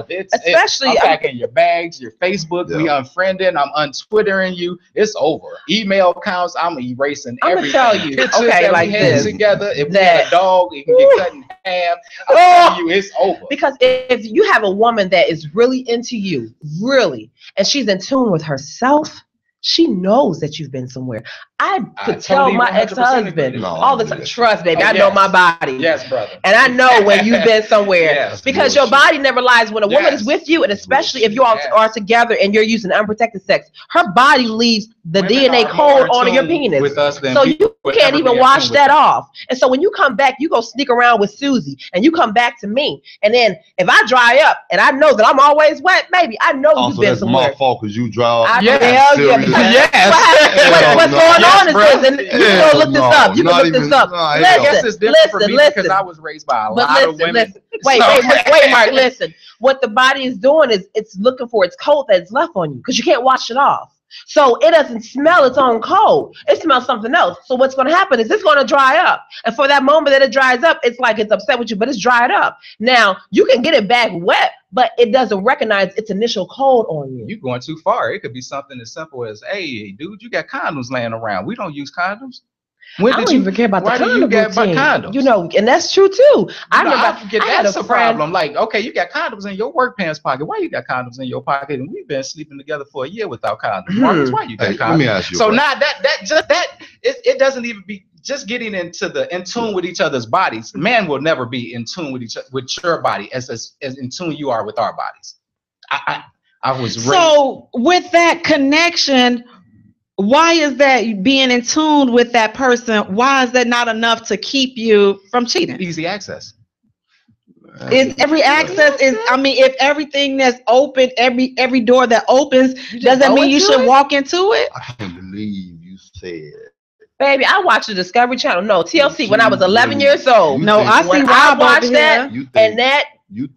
Speaker 6: that
Speaker 3: Especially-
Speaker 6: I'm packing your bags, your Facebook, we
Speaker 5: Yeah.
Speaker 6: unfriending, I'm untwittering you. It's over. Email accounts, I'm erasing
Speaker 3: I'ma
Speaker 6: everything.
Speaker 3: tell you,
Speaker 6: Pictures
Speaker 3: okay,
Speaker 6: that
Speaker 3: like
Speaker 6: we had
Speaker 3: this,
Speaker 6: together. If we
Speaker 3: that-
Speaker 6: had a dog, it can get cut in half. I'm telling you, it's over.
Speaker 3: Because if you have a woman that is really into you, really, and she's in tune with herself, she knows that you've been somewhere. I could tell
Speaker 6: totally
Speaker 3: my
Speaker 6: 100%
Speaker 3: ex-husband
Speaker 6: agree.
Speaker 5: No,
Speaker 3: all the
Speaker 5: I
Speaker 3: time.
Speaker 5: believe
Speaker 3: Trust, baby,
Speaker 6: Oh,
Speaker 3: I know
Speaker 6: yes.
Speaker 3: my body.
Speaker 6: Yes, brother.
Speaker 3: And I know when you've been somewhere.
Speaker 6: Yes.
Speaker 3: Because your body never lies when a woman
Speaker 6: Yes.
Speaker 3: is with you, and especially if you all
Speaker 6: Yes.
Speaker 3: are together and you're using unprotected sex, her body leaves the
Speaker 6: Women
Speaker 3: DNA
Speaker 6: are
Speaker 3: code
Speaker 6: more
Speaker 3: on
Speaker 6: in
Speaker 3: your
Speaker 6: tune
Speaker 3: penis.
Speaker 6: with us than
Speaker 3: So
Speaker 6: people
Speaker 3: you
Speaker 6: would
Speaker 3: can't
Speaker 6: ever
Speaker 3: even
Speaker 6: be in
Speaker 3: wash
Speaker 6: tune with
Speaker 3: that
Speaker 6: us.
Speaker 3: off. And so when you come back, you go sneak around with Susie, and you come back to me. And then if I dry up and I know that I'm always wet, baby, I know you've
Speaker 5: Also,
Speaker 3: been
Speaker 5: that's
Speaker 3: somewhere.
Speaker 5: my fault because you draw.
Speaker 3: I
Speaker 6: Yes.
Speaker 3: hell yeah,
Speaker 5: Serious.
Speaker 3: because
Speaker 6: Yes.
Speaker 3: what's
Speaker 5: No,
Speaker 3: going
Speaker 6: yes,
Speaker 3: on is
Speaker 6: bro.
Speaker 3: this, and you can
Speaker 5: Hell
Speaker 3: go look this
Speaker 5: no,
Speaker 3: up. You can
Speaker 5: not
Speaker 3: look this
Speaker 5: even-
Speaker 3: up.
Speaker 5: no, I
Speaker 6: I
Speaker 5: Listen,
Speaker 6: guess it's different for me because
Speaker 3: listen.
Speaker 6: I was raised by a
Speaker 3: But
Speaker 6: lot of women.
Speaker 3: listen. Wait,
Speaker 6: So-
Speaker 3: wait, Mark, listen. What the body is doing is it's looking for its coat that's left on you because you can't wash it off. So it doesn't smell its own coat. It smells something else. So what's going to happen is it's going to dry up. And for that moment that it dries up, it's like it's upset with you, but it's dried up. Now, you can get it back wet, but it doesn't recognize its initial coat on you.
Speaker 6: You going too far. It could be something as simple as, hey, dude, you got condoms laying around. We don't use condoms. When
Speaker 3: I
Speaker 6: did
Speaker 3: don't
Speaker 6: you
Speaker 3: even care about the
Speaker 6: why do
Speaker 3: condom
Speaker 6: you get
Speaker 3: routine.
Speaker 6: condoms?
Speaker 3: You know, and that's true too. I
Speaker 6: forget that's a problem. Like, okay, you got condoms in your work pants pocket. Why you got condoms in your pocket? And we've been sleeping together for a year without condoms. Marcus, why you got condoms?
Speaker 5: Let me ask you.
Speaker 6: So now it doesn't even be just getting into in tune with each other's bodies. Man will never be in tune with with your body as in tune you are with our bodies. I was raised.
Speaker 2: So with that connection, why is that being in tune with that person? Why is that not enough to keep you from cheating?
Speaker 6: Easy access.
Speaker 2: Is every access is? I mean, if everything that's open, every door that opens, does that mean you should walk into it?
Speaker 5: I can't believe you said.
Speaker 3: Baby, I watched the Discovery Channel. No, TLC when I was 11 years old.
Speaker 2: No, I see
Speaker 3: I
Speaker 2: Rob
Speaker 3: watched
Speaker 2: over
Speaker 3: that,
Speaker 2: here.
Speaker 3: and that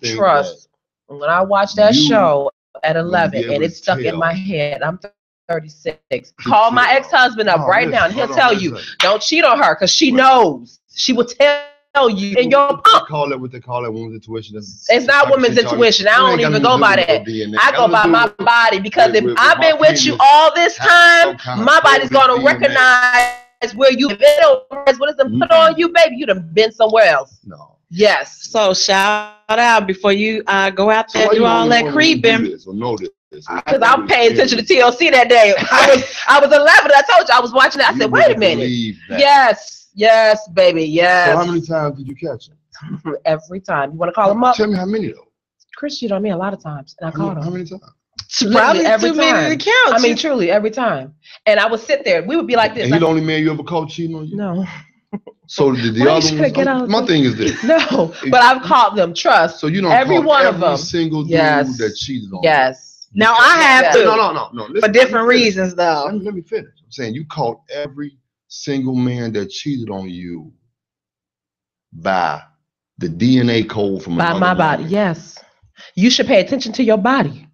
Speaker 3: trust. When I watched that show at 11, and it stuck in my head. I'm 36. Call my ex-husband up right now, and he'll tell you, don't cheat on her, because she knows. She will tell you. And your pump.
Speaker 5: Call it what they call it, women's intuition.
Speaker 3: It's not women's intuition. I don't even go by that. I go by my body, because if I've been with you all this time, my body's going to recognize where you what is put on you, baby. You'd have been somewhere else.
Speaker 5: No.
Speaker 3: Yes.
Speaker 2: So shout out before you go out there and do all that creeping.
Speaker 3: Because I'm paying attention to TLC that day. I was 11. I told you I was watching it. I said, wait a minute. Yes, baby. Yes.
Speaker 5: So how many times did you catch him?
Speaker 3: Every time. You want to call him up?
Speaker 5: Tell me how many though.
Speaker 3: Chris cheated on me a lot of times, and I called him.
Speaker 5: How many times?
Speaker 2: Probably every too many to count.
Speaker 3: I mean, truly, every time. And I would sit there. We would be like this.
Speaker 5: And he the only man you ever caught cheating on you?
Speaker 3: No.
Speaker 5: So the other ones, my thing is this.
Speaker 3: No, but I've caught them. Trust.
Speaker 5: So you don't
Speaker 3: every one of them.
Speaker 5: Single dude that cheated on you.
Speaker 3: Yes.
Speaker 2: Now I have to.
Speaker 5: No. Listen,
Speaker 2: for different reasons, though.
Speaker 5: Let me finish. I'm saying you caught every single man that cheated on you by the DNA code from
Speaker 3: by my body. Yes. You should pay attention to your body.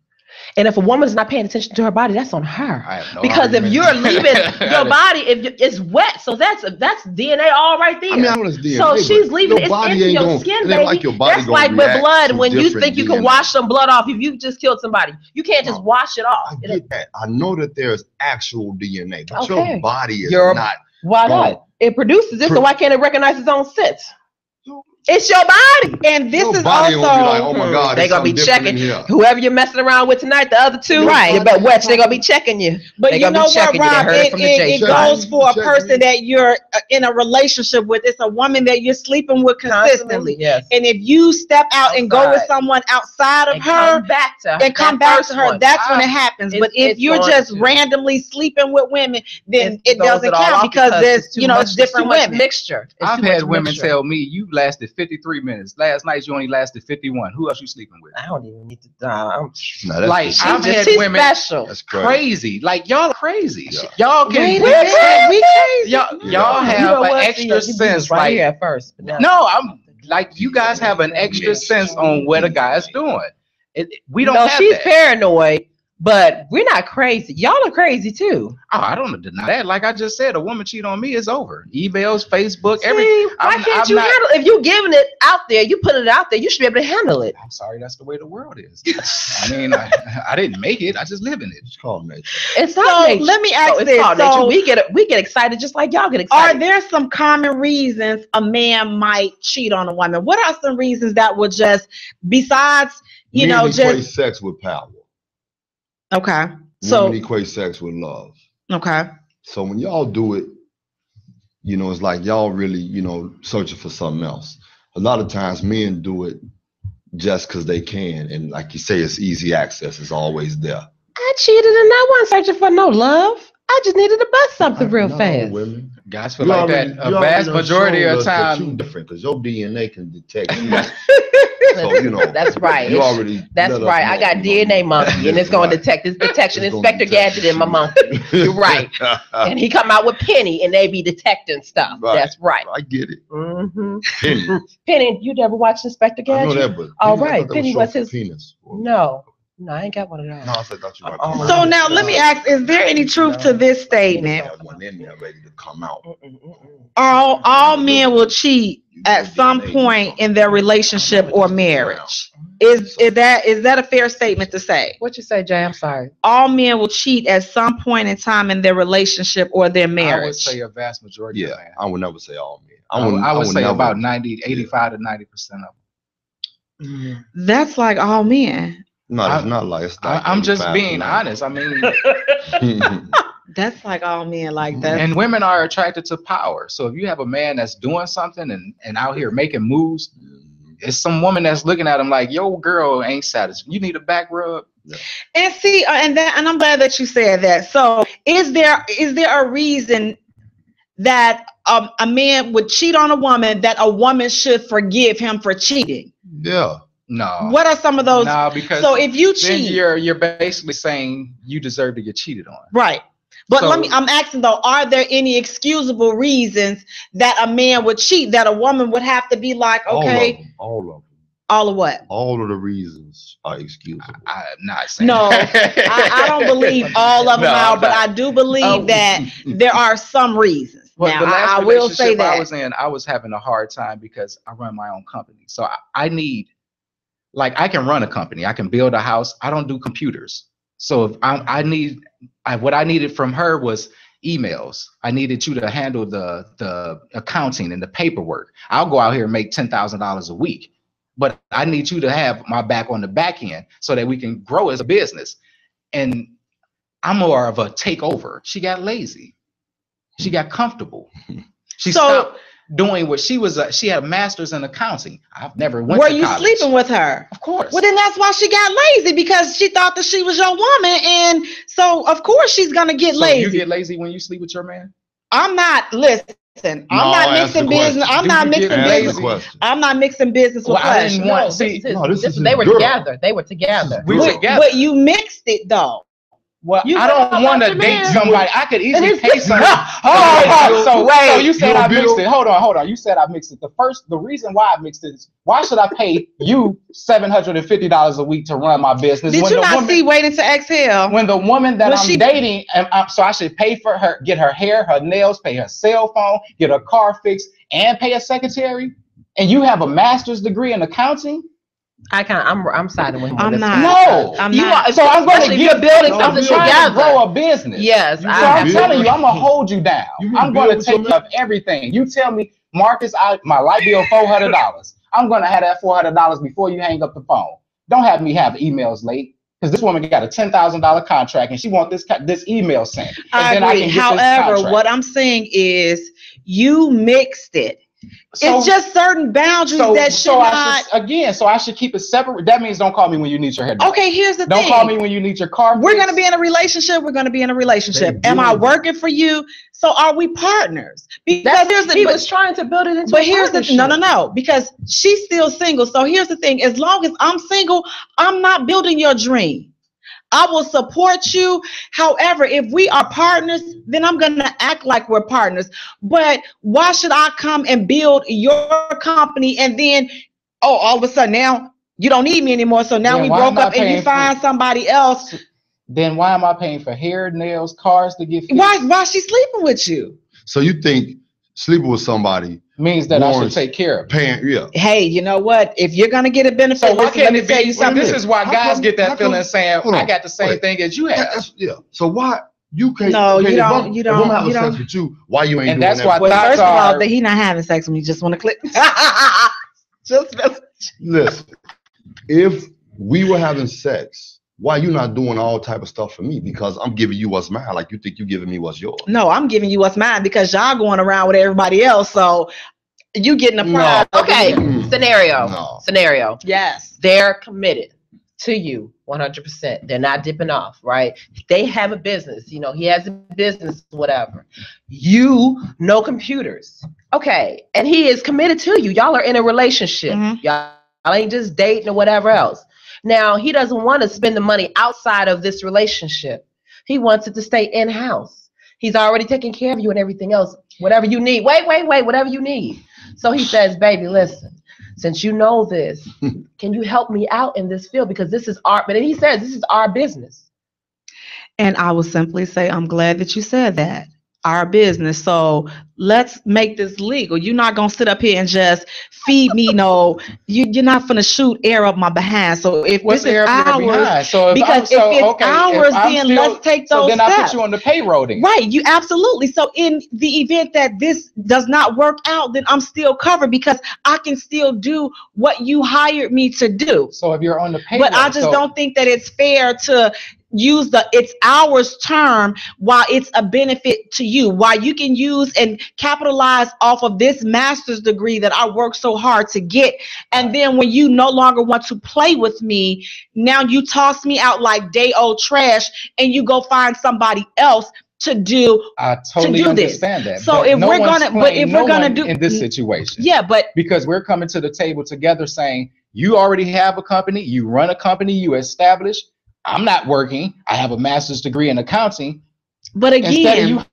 Speaker 3: And if a woman is not paying attention to her body, that's on her. Because if you're leaving your body, it's wet, so that's DNA all right there.
Speaker 5: I mean, I know it's DNA,
Speaker 3: so she's leaving it into your skin, baby.
Speaker 5: Like your body
Speaker 3: that's like with blood. When you think you can
Speaker 5: DNA.
Speaker 3: wash some blood off, if you just killed somebody, you can't just wash it off.
Speaker 5: I get that. I know that there's actual DNA, but your body is not.
Speaker 3: Why not? It produces it, so why can't it recognize its own scent? It's your body, and this is also.
Speaker 5: Like, oh my God,
Speaker 3: they're gonna be checking whoever you're messing around with tonight. The other two, right? But what they're gonna be checking you.
Speaker 2: But you know what, Rob? It goes for a person that you're in a relationship with. It's a woman that you're sleeping with consistently.
Speaker 3: Yes.
Speaker 2: And if you step out and go with someone outside of her, come back to her, that's when it happens. But if you're just randomly sleeping with women, then it doesn't count because there's it's different women.
Speaker 3: Mixture.
Speaker 6: I've had women tell me you lasted 53 minutes. Last night you only lasted 51. Who else you sleeping with?
Speaker 3: I don't even need to.
Speaker 6: Like I've had women.
Speaker 3: Special.
Speaker 6: That's crazy. Like y'all are crazy.
Speaker 5: Yeah.
Speaker 6: Y'all can.
Speaker 2: We crazy.
Speaker 6: Y'all have an extra sense.
Speaker 3: Right
Speaker 6: like
Speaker 3: here at first.
Speaker 6: No, I'm like you guys have an extra sense on what a guy is doing. We don't. Have
Speaker 3: she's
Speaker 6: that.
Speaker 3: Paranoid. But we're not crazy. Y'all are crazy too.
Speaker 6: Oh, I don't deny that. Like I just said, a woman cheat on me, it's over. Emails, Facebook, everything.
Speaker 3: Why can't you handle it? If you're giving it out there, you put it out there, you should be able to handle it.
Speaker 6: I'm sorry, that's the way the world is. I mean, I didn't make it. I just live in it.
Speaker 5: It's called nature.
Speaker 3: It's not nature.
Speaker 2: Let me ask
Speaker 3: this. We get excited just like y'all get excited.
Speaker 2: Are there some common reasons a man might cheat on a woman? What are some reasons that would just, besides,
Speaker 5: equate sex with power?
Speaker 2: Okay. So
Speaker 5: women equate sex with love.
Speaker 2: Okay.
Speaker 5: So when y'all do it, it's like y'all really, searching for something else. A lot of times men do it just because they can. And like you say, it's easy access. It's always there.
Speaker 3: I cheated and I wasn't searching for no love. I just needed to bust something real fast.
Speaker 5: Women.
Speaker 6: Guys feel like that a vast majority of time.
Speaker 5: Different because your DNA can detect you. So,
Speaker 3: that's right.
Speaker 5: You already.
Speaker 3: That's right. I got DNA monkey, and it's going to detect this detection Inspector Gadget in my monkey. You're right. And he come out with Penny, and they be detecting stuff. Right. That's right.
Speaker 5: I get it.
Speaker 3: Mm-hmm. Penny, you never watched Inspector Gadget?
Speaker 5: I know that, but
Speaker 3: all right. Penny was his
Speaker 5: penis.
Speaker 3: No, I ain't got one of those.
Speaker 5: No, I thought you were.
Speaker 2: So now let me ask: is there any truth to this statement?
Speaker 5: One in there ready to come out.
Speaker 2: All men will cheat at some point in their relationship or marriage. Is that a fair statement to say?
Speaker 3: What you say, Jay? I'm sorry.
Speaker 2: All men will cheat at some point in time in their relationship or their marriage.
Speaker 6: I would say a vast majority of men.
Speaker 5: I would never say all men.
Speaker 6: I would say
Speaker 5: never,
Speaker 6: about 85 to 90% of
Speaker 3: Mhm.
Speaker 2: That's like all men.
Speaker 5: No, it's not like it's like
Speaker 6: I'm just
Speaker 5: 85
Speaker 6: being
Speaker 5: to
Speaker 6: honest. I mean,
Speaker 5: 90.
Speaker 2: That's like all men like that.
Speaker 6: and women are attracted to power. So if you have a man that's doing something and out here making moves, it's some woman that's looking at him like, yo, girl ain't satisfied. You need a back rub.
Speaker 2: And see, and I'm glad that you said that. So is there a reason that a man would cheat on a woman that a woman should forgive him for cheating?
Speaker 5: Yeah.
Speaker 6: No.
Speaker 2: What are some of those?
Speaker 6: No, because
Speaker 2: so if you
Speaker 6: then
Speaker 2: cheat,
Speaker 6: you're basically saying you deserve to get cheated on.
Speaker 2: right. But
Speaker 6: So-
Speaker 2: I'm asking though, are there any excusable reasons that a man would cheat that a woman would have to be like, okay,
Speaker 5: All of them.
Speaker 2: all of what?
Speaker 5: All of the reasons are excusable.
Speaker 6: I'm not saying
Speaker 2: No, I don't believe all of them
Speaker 6: No,
Speaker 2: are,
Speaker 6: I'm
Speaker 2: but
Speaker 6: not.
Speaker 2: I do believe that there are some reasons.
Speaker 6: But
Speaker 2: Now,
Speaker 6: the last
Speaker 2: I will say
Speaker 6: relationship I
Speaker 2: that.
Speaker 6: was in, I was having a hard time because I run my own company. So I need, like, I can run a company. I can build a house. I don't do computers. So if what I needed from her was emails. I needed you to handle the accounting and the paperwork. I'll go out here and make $10,000 a week, but I need you to have my back on the back end so that we can grow as a business. And I'm more of a takeover. She got lazy. She got comfortable. She stopped doing what she was. She had a master's in accounting. I've never went
Speaker 2: Were
Speaker 6: to
Speaker 2: you
Speaker 6: college.
Speaker 2: sleeping with her?
Speaker 6: Of course.
Speaker 2: Well, then that's why she got lazy, because she thought that she was your woman, and so of course she's gonna get
Speaker 6: So
Speaker 2: lazy.
Speaker 6: you get lazy when you sleep with your man?
Speaker 2: I'm not listen. I'm not
Speaker 5: answer
Speaker 2: mixing
Speaker 5: the question.
Speaker 2: business. I'm
Speaker 6: Do
Speaker 2: not
Speaker 6: you
Speaker 2: mixing
Speaker 6: get
Speaker 5: Answer the
Speaker 2: business.
Speaker 5: question.
Speaker 2: I'm not mixing business with
Speaker 6: Well, I didn't
Speaker 2: pleasure.
Speaker 6: want-
Speaker 3: No,
Speaker 6: see,
Speaker 5: this is
Speaker 3: they were
Speaker 5: girl.
Speaker 3: together. They were together.
Speaker 6: We were
Speaker 2: But,
Speaker 6: together.
Speaker 2: but you mixed it though.
Speaker 6: Well,
Speaker 3: You
Speaker 6: I
Speaker 3: went out
Speaker 6: don't want to
Speaker 3: with your
Speaker 6: date
Speaker 3: man.
Speaker 6: somebody. I could easily
Speaker 3: it's-
Speaker 6: pay somebody. So you said I mixed it. Hold on. You said I mixed it. The reason why I mixed it is, why should I pay you $750 a week to run my business?
Speaker 2: Did
Speaker 6: when
Speaker 2: you
Speaker 6: the
Speaker 2: not
Speaker 6: woman,
Speaker 2: see Waiting to Exhale?
Speaker 6: when the woman that
Speaker 2: Was
Speaker 6: I'm
Speaker 2: she-
Speaker 6: dating, so I should pay for her, get her hair, her nails, pay her cell phone, get her car fixed, and pay a secretary? And you have a master's degree in accounting?
Speaker 3: I'm siding with him. on
Speaker 2: I'm
Speaker 3: this
Speaker 2: not.
Speaker 3: one.
Speaker 6: No.
Speaker 2: I'm
Speaker 3: You
Speaker 2: not.
Speaker 3: are,
Speaker 6: So I'm going to
Speaker 3: especially if
Speaker 6: get
Speaker 3: you're building
Speaker 5: No,
Speaker 3: something
Speaker 5: I'm
Speaker 6: trying to
Speaker 3: together.
Speaker 6: grow a business.
Speaker 3: Yes,
Speaker 6: So I'm
Speaker 5: build
Speaker 6: telling
Speaker 5: with
Speaker 6: you, I'm gonna
Speaker 5: me.
Speaker 6: hold you down.
Speaker 5: You can
Speaker 6: I'm
Speaker 5: build
Speaker 6: gonna
Speaker 5: with
Speaker 6: take
Speaker 5: your
Speaker 6: care of everything. You tell me, Marcus, my light bill $400. I'm gonna have that $400 before you hang up the phone. Don't have me have emails late, because this woman got a $10,000 contract and she wants this email sent.
Speaker 2: I
Speaker 6: And then
Speaker 2: agree.
Speaker 6: can get this
Speaker 2: However,
Speaker 6: contract.
Speaker 2: what I'm saying is you mixed it.
Speaker 6: So-
Speaker 2: It's just certain boundaries that should not.
Speaker 6: I should keep it separate. That means don't call me when you need your hair done.
Speaker 2: Okay, here's the
Speaker 6: Don't
Speaker 2: thing.
Speaker 6: call me when you need your car
Speaker 2: We're
Speaker 6: fixed.
Speaker 2: going to be in a relationship. We're going to be in a relationship.
Speaker 5: They
Speaker 2: Am I
Speaker 5: do.
Speaker 2: working for you? So are we partners? Because
Speaker 3: That's, he was trying to build it into.
Speaker 2: but
Speaker 3: a
Speaker 2: here's the
Speaker 3: partnership.
Speaker 2: no, because she's still single. So here's the thing. As long as I'm single, I'm not building your dream. I will support you. However, if we are partners, then I'm going to act like we're partners. But why should I come and build your company and then, all of a sudden now you don't need me anymore. So now
Speaker 6: Then
Speaker 2: we
Speaker 6: why
Speaker 2: broke
Speaker 6: am I
Speaker 2: up and you
Speaker 6: paying for-
Speaker 2: find somebody else.
Speaker 6: Then why am I paying for hair, nails, cars to get fixed?
Speaker 2: Why she sleeping with you?
Speaker 5: So you think sleeping with somebody
Speaker 6: Means that I should
Speaker 5: warrants
Speaker 6: take care of it.
Speaker 5: paying? Yeah.
Speaker 2: Hey, you know what? If you're going to get a benefit,
Speaker 6: So why
Speaker 2: listen,
Speaker 6: can't
Speaker 2: let me
Speaker 6: it
Speaker 2: tell
Speaker 6: be?
Speaker 2: you
Speaker 6: So
Speaker 2: something.
Speaker 6: this is why
Speaker 5: How
Speaker 6: guys
Speaker 5: come-
Speaker 6: get
Speaker 5: how
Speaker 6: that
Speaker 5: come-
Speaker 6: feeling saying,
Speaker 5: hold
Speaker 6: I
Speaker 5: on,
Speaker 6: got the same
Speaker 5: wait.
Speaker 6: thing as you have.
Speaker 5: Yeah. So why you can't?
Speaker 2: No,
Speaker 5: okay,
Speaker 2: you
Speaker 5: if
Speaker 2: don't-
Speaker 5: I'm-
Speaker 2: you
Speaker 5: if
Speaker 2: don't-
Speaker 5: I'm having
Speaker 2: you
Speaker 5: sex
Speaker 2: don't.
Speaker 5: with you, why you ain't
Speaker 6: And
Speaker 5: doing
Speaker 6: that's
Speaker 5: that?
Speaker 6: why
Speaker 2: Well,
Speaker 6: thoughts
Speaker 2: first of all,
Speaker 6: are-
Speaker 2: that he not having sex with me. Just want to click. Just
Speaker 5: Listen, if we were having sex, why you not doing all type of stuff for me? Because I'm giving you what's mine. Like you think you giving me what's yours.
Speaker 2: No, I'm giving you what's mine because y'all going around with everybody else. So you getting a prize.
Speaker 3: Okay,
Speaker 5: Mm.
Speaker 3: scenario.
Speaker 5: No.
Speaker 3: Scenario.
Speaker 2: Yes.
Speaker 3: They're committed to you 100%. They're not dipping off, right? They have a business. You know, he has a business, whatever. You know computers. Okay. And he is committed to you. Y'all are in a relationship.
Speaker 2: Mhm.
Speaker 3: Y'all ain't just dating or whatever else. Now, he doesn't want to spend the money outside of this relationship. He wants it to stay in-house. He's already taking care of you and everything else. Whatever you need. Wait, whatever you need. So he says, baby, listen, since you know this, can you help me out in this field? Because this is but then he says, this is our business.
Speaker 2: And I will simply say, I'm glad that you said that. our business. So let's make this legal. You're not gonna sit up here and just feed me you're not gonna shoot air up my behind. So if
Speaker 6: What's
Speaker 2: this is
Speaker 6: air up your
Speaker 2: ours,
Speaker 6: behind? So if
Speaker 2: because if it's ours, then let's take those
Speaker 6: then I
Speaker 2: steps.
Speaker 6: put you on the payroll then.
Speaker 2: Right, you absolutely. So in the event that this does not work out, then I'm still covered because I can still do what you hired me to do.
Speaker 6: So if you're on the payroll,
Speaker 2: But I just don't think that it's fair to use it's ours term while it's a benefit to you, while you can use and capitalize off of this master's degree that I worked so hard to get. And then when you no longer want to play with me, now you toss me out like day old trash and you go find somebody else to do.
Speaker 6: I totally understand that.
Speaker 2: So if we're gonna do
Speaker 6: in this situation,
Speaker 2: yeah, but
Speaker 6: because we're coming to the table together saying you already have a company, you run a company, you establish. I'm not working. I have a master's degree in accounting.
Speaker 2: But again,
Speaker 6: instead of you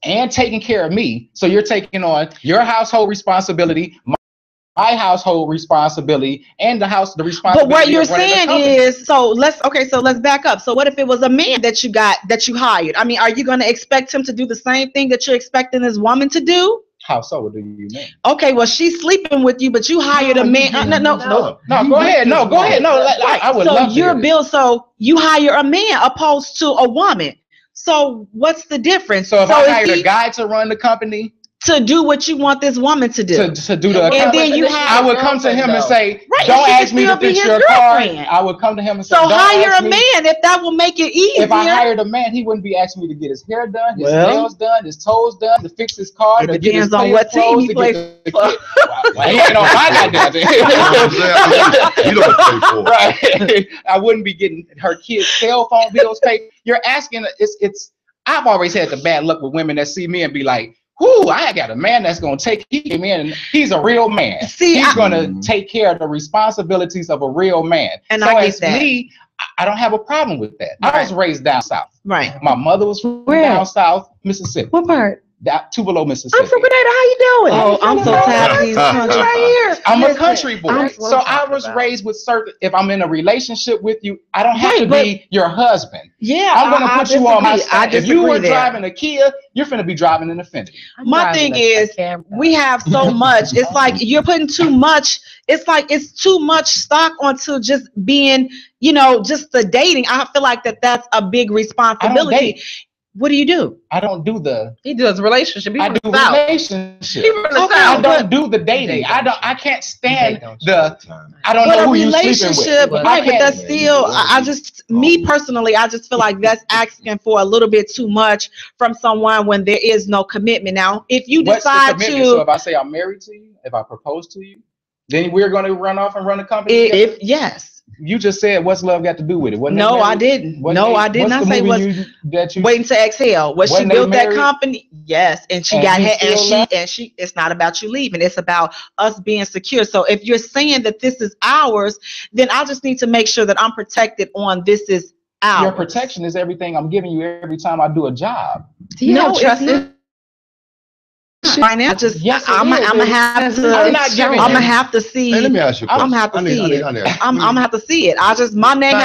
Speaker 6: and taking care of me, so you're taking on your household responsibility, my household responsibility, and the responsibility.
Speaker 2: But what you're saying is, so let's back up. So what if it was a man that you hired? I mean, are you going to expect him to do the same thing that you're expecting this woman to do?
Speaker 6: How so? What do you mean?
Speaker 2: Okay, well, she's sleeping with you, but you hired a man. No,
Speaker 6: go ahead. No, go ahead. No, I would love to.
Speaker 2: So you hire a man opposed to a woman. So what's the difference?
Speaker 6: So if I hired a guy to run the company,
Speaker 2: to do what you want this woman to do,
Speaker 6: to do the
Speaker 2: and then
Speaker 6: I would come to him and say, don't ask me to fix your car. I would come to him and say,
Speaker 2: so hire a man if that will make it easier.
Speaker 6: If I hired a man, he wouldn't be asking me to get his hair done, his nails done, his toes done, to fix his car,
Speaker 2: to get his what team he plays for.
Speaker 6: He ain't on my goddamn.
Speaker 5: You don't pay for it.
Speaker 6: Right. I wouldn't be getting her kids' cell phone bills paid. You're asking. It's. I've always had the bad luck with women that see me and be like, "Whoo, I got a man that's gonna take care of me, and he's a real man. He's gonna take care of the responsibilities of a real man."
Speaker 2: And
Speaker 6: so
Speaker 2: I
Speaker 6: as
Speaker 2: get that.
Speaker 6: me, I don't have a problem with that.
Speaker 2: Right.
Speaker 6: I was raised down south.
Speaker 2: Right.
Speaker 6: My mother was from down south, Mississippi.
Speaker 2: What part?
Speaker 6: Tupelo, Mississippi.
Speaker 2: I'm from Grenada. How you doing? Oh, I'm so tired of these countries right here.
Speaker 6: I'm a country boy. So I was raised with certain, if I'm in a relationship with you, I don't have to be your husband.
Speaker 2: Yeah.
Speaker 6: I'm going to put you on my side. If you were
Speaker 2: there.
Speaker 6: driving a Kia, you're going to be driving an Infiniti.
Speaker 2: My thing is, we have so much. It's like you're putting too much. It's like it's too much stock onto just being, just the dating. I feel like that's a big responsibility.
Speaker 6: I don't date.
Speaker 2: What do you do?
Speaker 6: I don't do
Speaker 3: He does relationship.
Speaker 6: I do relationship. I don't do the dating. I can't stand I don't know who you're sleeping with.
Speaker 2: Right, but that's still. Me personally, I just feel like that's asking for a little bit too much from someone when there is no commitment. Now, if you decide to,
Speaker 6: so if I say I'm married to you, if I propose to you, then we're going to run off and run a company.
Speaker 2: If yes.
Speaker 6: You just said, what's love got to do with it?
Speaker 2: No, I didn't. I did not say Waiting to Exhale. Was she built that company? Yes. And she got her, it's not about you leaving. It's about us being secure. So if you're saying that this is ours, then I just need to make sure that I'm protected on this is ours.
Speaker 6: Your protection is everything I'm giving you every time I do a job.
Speaker 2: I'm gonna have to see.
Speaker 5: Hey, let me ask you a question.
Speaker 2: I'm gonna have to see it. I'm gonna have to see it. My name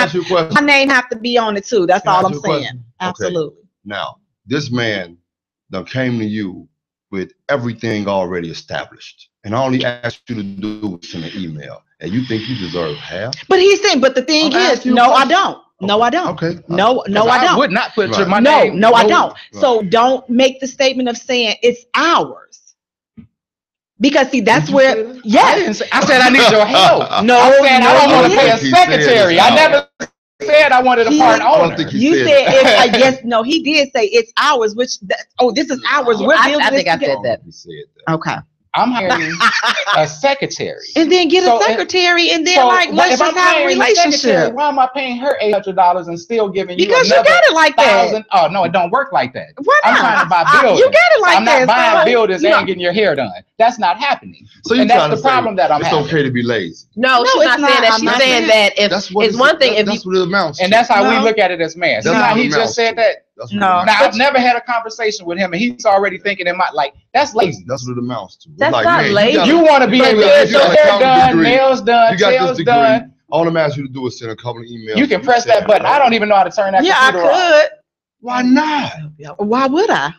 Speaker 2: have to be on it too. That's all I'm saying. Absolutely.
Speaker 5: Okay. Now, this man done came to you with everything already established, and all he asked you to do was send an email, and you think you deserve half?
Speaker 2: But he's saying, but the thing is, no, I don't. No, I don't.
Speaker 5: Okay.
Speaker 2: No, I don't.
Speaker 6: I would not put my name.
Speaker 2: No, I don't. So don't make the statement of saying it's ours. Because see, that's where. Yes.
Speaker 6: I said I need your help.
Speaker 2: No,
Speaker 6: I said I don't want to pay a secretary. I never said I wanted a part owner.
Speaker 2: You said it's yes. No, he did say it's ours. Which this is ours. We're building.
Speaker 3: I think I said that.
Speaker 2: Okay.
Speaker 6: I'm hiring a secretary.
Speaker 2: And then get a secretary, and then let's just have a relationship.
Speaker 6: Why am I paying her $800 and still giving you
Speaker 2: because you got it like that?
Speaker 6: Oh no, it don't work like that.
Speaker 2: Why not?
Speaker 6: I'm trying to buy buildings.
Speaker 2: You got it like
Speaker 6: I'm
Speaker 2: that.
Speaker 6: I'm not buying buildings and getting your hair done. That's not happening.
Speaker 5: So
Speaker 6: and that's the problem that I'm having.
Speaker 5: It's okay to be lazy.
Speaker 3: No, she's not saying that. She's saying that if it's one thing.
Speaker 5: That's what it amounts to.
Speaker 6: And that's how we look at it as man. So now he just said that. Now I've never had a conversation with him, and he's already thinking in my that's lazy.
Speaker 5: That's what it amounts to.
Speaker 3: That's not lazy.
Speaker 6: You want to be in good, your hair done, nails done, tails done.
Speaker 5: All I'm asking you to do is send a couple of emails.
Speaker 6: You can press that button. I don't even know how to turn that.
Speaker 2: Yeah, I could.
Speaker 5: Why not?
Speaker 2: Why would I?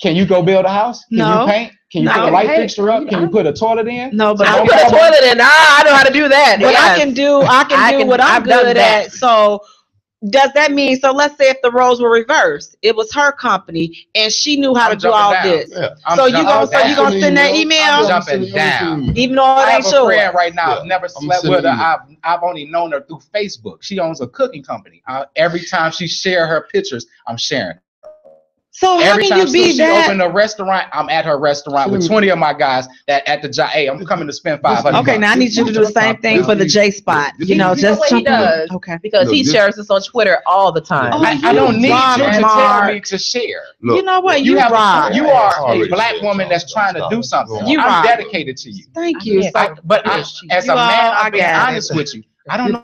Speaker 6: Can you go build a house? Can
Speaker 2: No.
Speaker 6: you paint? Can you
Speaker 2: No.
Speaker 6: put a light
Speaker 3: Hey,
Speaker 6: fixture up? Can you put a toilet in?
Speaker 2: No, but
Speaker 3: I
Speaker 2: I
Speaker 3: put a toilet in. I know how to do that.
Speaker 2: But
Speaker 3: Yes.
Speaker 2: I can do what I'm
Speaker 3: I've done
Speaker 2: good
Speaker 3: that.
Speaker 2: at. So does that mean, so let's say if the roles were reversed, it was her company and she knew how
Speaker 6: I'm
Speaker 2: to do all
Speaker 6: jumping down.
Speaker 2: this.
Speaker 5: Yeah.
Speaker 2: So you gonna send that
Speaker 6: I'm
Speaker 2: email?
Speaker 6: jumping down.
Speaker 2: Even though it
Speaker 6: I
Speaker 2: ain't
Speaker 6: have a
Speaker 2: sure.
Speaker 6: friend right now.
Speaker 5: Yeah.
Speaker 6: I've never
Speaker 5: I'm
Speaker 6: slept with her.
Speaker 5: sending
Speaker 6: I've only known her through Facebook. She owns a cooking company. Every time she share her pictures, I'm sharing.
Speaker 2: So how
Speaker 6: Every
Speaker 2: can
Speaker 6: time
Speaker 2: you be
Speaker 6: she
Speaker 2: that?
Speaker 6: opened a restaurant, I'm at her restaurant with 20 of my guys that at the job. Hey, I'm coming to spend $500.
Speaker 2: Okay, now I need you to do the same thing for the Jaye Spot. You know,
Speaker 3: You know
Speaker 2: just
Speaker 3: what he
Speaker 2: jump in.
Speaker 3: does?
Speaker 2: Okay.
Speaker 3: Because
Speaker 5: Look,
Speaker 3: he
Speaker 5: this-
Speaker 3: shares this on Twitter all the time.
Speaker 2: Oh,
Speaker 6: I don't need
Speaker 2: rock
Speaker 6: you to tell
Speaker 2: Mark.
Speaker 6: me to share.
Speaker 5: Look,
Speaker 2: You know what?
Speaker 6: You
Speaker 2: You
Speaker 6: are
Speaker 2: rock.
Speaker 6: a
Speaker 5: already
Speaker 6: black
Speaker 5: said
Speaker 6: woman that's
Speaker 5: something.
Speaker 6: trying to do something.
Speaker 2: You
Speaker 6: I'm
Speaker 2: rock.
Speaker 6: dedicated to you.
Speaker 2: Thank you.
Speaker 3: Yeah.
Speaker 2: So,
Speaker 6: But as
Speaker 2: You
Speaker 6: a man,
Speaker 2: all, I
Speaker 6: I'll be
Speaker 2: got
Speaker 6: honest
Speaker 2: it.
Speaker 6: with you. I don't know.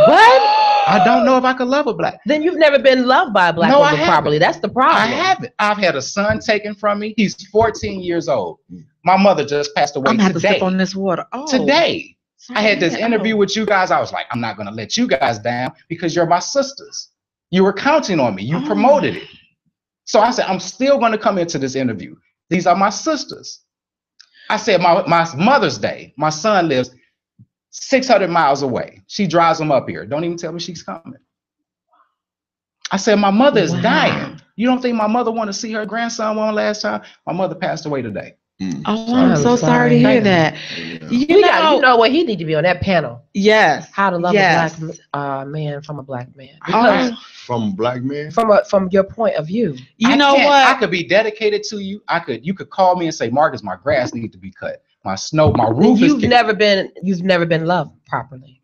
Speaker 3: What?
Speaker 6: I don't know if I could love a black.
Speaker 3: Then you've never been loved by a black
Speaker 6: No, I
Speaker 3: woman
Speaker 6: haven't.
Speaker 3: properly. That's the problem.
Speaker 6: I haven't. I've had a son taken from me. He's 14 years old. My mother just passed away
Speaker 2: I'm gonna have to
Speaker 6: today.
Speaker 2: sip on this water. Oh,
Speaker 6: Today. I had this
Speaker 2: sorry.
Speaker 6: interview
Speaker 2: Oh.
Speaker 6: with you guys. I was like, I'm not going to let you guys down because you're my sisters. You were counting on me. You
Speaker 2: Oh.
Speaker 6: promoted it. So I said, I'm still going to come into this interview. These are my sisters. I said, my Mother's Day, my son lives 600 miles away. She drives him up here. Don't even tell me she's coming. I said, my mother is
Speaker 2: Wow.
Speaker 6: dying. You don't think my mother want to see her grandson one last time? My mother passed away today.
Speaker 2: Oh, I'm so sorry to hear that. You
Speaker 3: You know what? He need to be on that panel.
Speaker 2: Yes.
Speaker 3: How to love
Speaker 2: Yes.
Speaker 3: a black man from a black man.
Speaker 2: Oh.
Speaker 3: Because
Speaker 5: From black men?
Speaker 3: from your point of view.
Speaker 2: You
Speaker 6: I
Speaker 2: know
Speaker 6: can't-
Speaker 2: what?
Speaker 6: I could be dedicated to you. You could call me and say, Marcus, my grass needs to be cut. My roof is
Speaker 3: You've
Speaker 6: kicked.
Speaker 3: never been loved properly.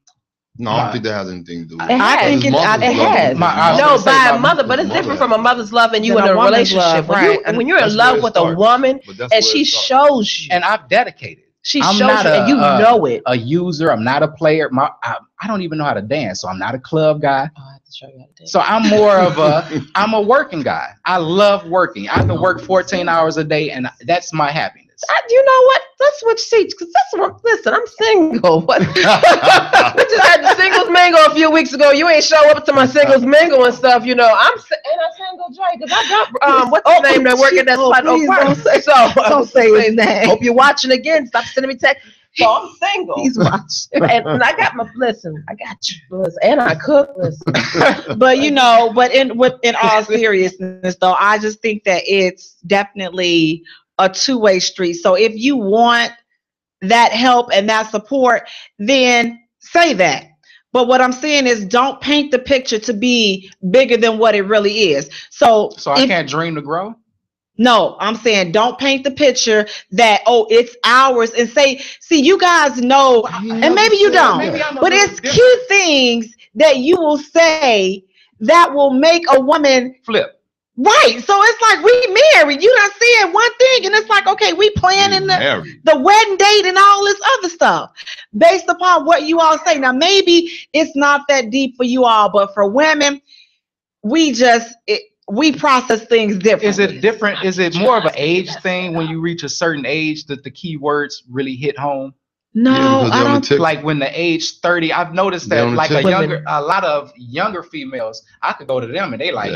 Speaker 5: No, I don't think that has anything to do with
Speaker 3: It
Speaker 2: I
Speaker 3: has.
Speaker 2: think
Speaker 5: His mother's
Speaker 3: It
Speaker 5: love.
Speaker 3: has.
Speaker 5: His
Speaker 6: My- I was
Speaker 3: No,
Speaker 6: gonna say
Speaker 3: by a
Speaker 6: my
Speaker 3: mother, but it's
Speaker 5: mother
Speaker 3: different
Speaker 5: has
Speaker 3: from a mother's love and you
Speaker 2: Than
Speaker 3: in
Speaker 2: a
Speaker 3: a
Speaker 2: woman's
Speaker 3: relationship.
Speaker 2: love, right.
Speaker 3: When you're
Speaker 5: That's
Speaker 3: in
Speaker 5: where
Speaker 3: love
Speaker 5: it
Speaker 3: with a
Speaker 5: starts.
Speaker 3: woman
Speaker 5: But that's
Speaker 3: and
Speaker 5: where
Speaker 3: she
Speaker 5: it starts.
Speaker 3: shows you,
Speaker 6: And I've dedicated.
Speaker 3: she
Speaker 6: I'm
Speaker 3: shows
Speaker 6: not
Speaker 3: you, and you know it.
Speaker 6: a user. I'm not a player. I don't even know how to dance, so I'm not a club guy.
Speaker 3: Oh, I have to show you how to dance.
Speaker 6: So I'm more of I'm a working guy. I love working. I can work 14 hours a day, and that's my happiness.
Speaker 3: You know what? Let's switch seats because that's what. Listen, I'm single. What? We just had the singles mingle a few weeks ago. You ain't show up to my singles mingle and stuff. You know, I'm single Jay because I got what's his name that work at that spot?
Speaker 2: please don't say-
Speaker 3: So
Speaker 2: don't say his name.
Speaker 3: Hope you're watching again. Stop sending me text. So I'm single.
Speaker 2: He's watching.
Speaker 3: and I got my I got you. Listen, and I cook. Listen.
Speaker 2: But in all seriousness though, I just think that it's definitely a two-way street. So if you want that help and that support, then say that. But what I'm saying is don't paint the picture to be bigger than what it really is. So
Speaker 6: I can't dream to grow.
Speaker 2: No, I'm saying don't paint the picture that, it's ours and see, you guys know, and maybe you don't, but it's cute things that you will say that will make a woman
Speaker 6: flip.
Speaker 2: Right. So it's like we married. You done said one thing and it's like, okay, we planning the wedding date and all this other stuff based upon what you all say. Now, maybe it's not that deep for you all, but for women, we process things differently.
Speaker 6: Is it different? Is it more of an age thing when you reach a certain age that the key words really hit home?
Speaker 2: No, I don't.
Speaker 6: Like when the age 30, I've noticed that like a lot of younger females, I could go to them and they like,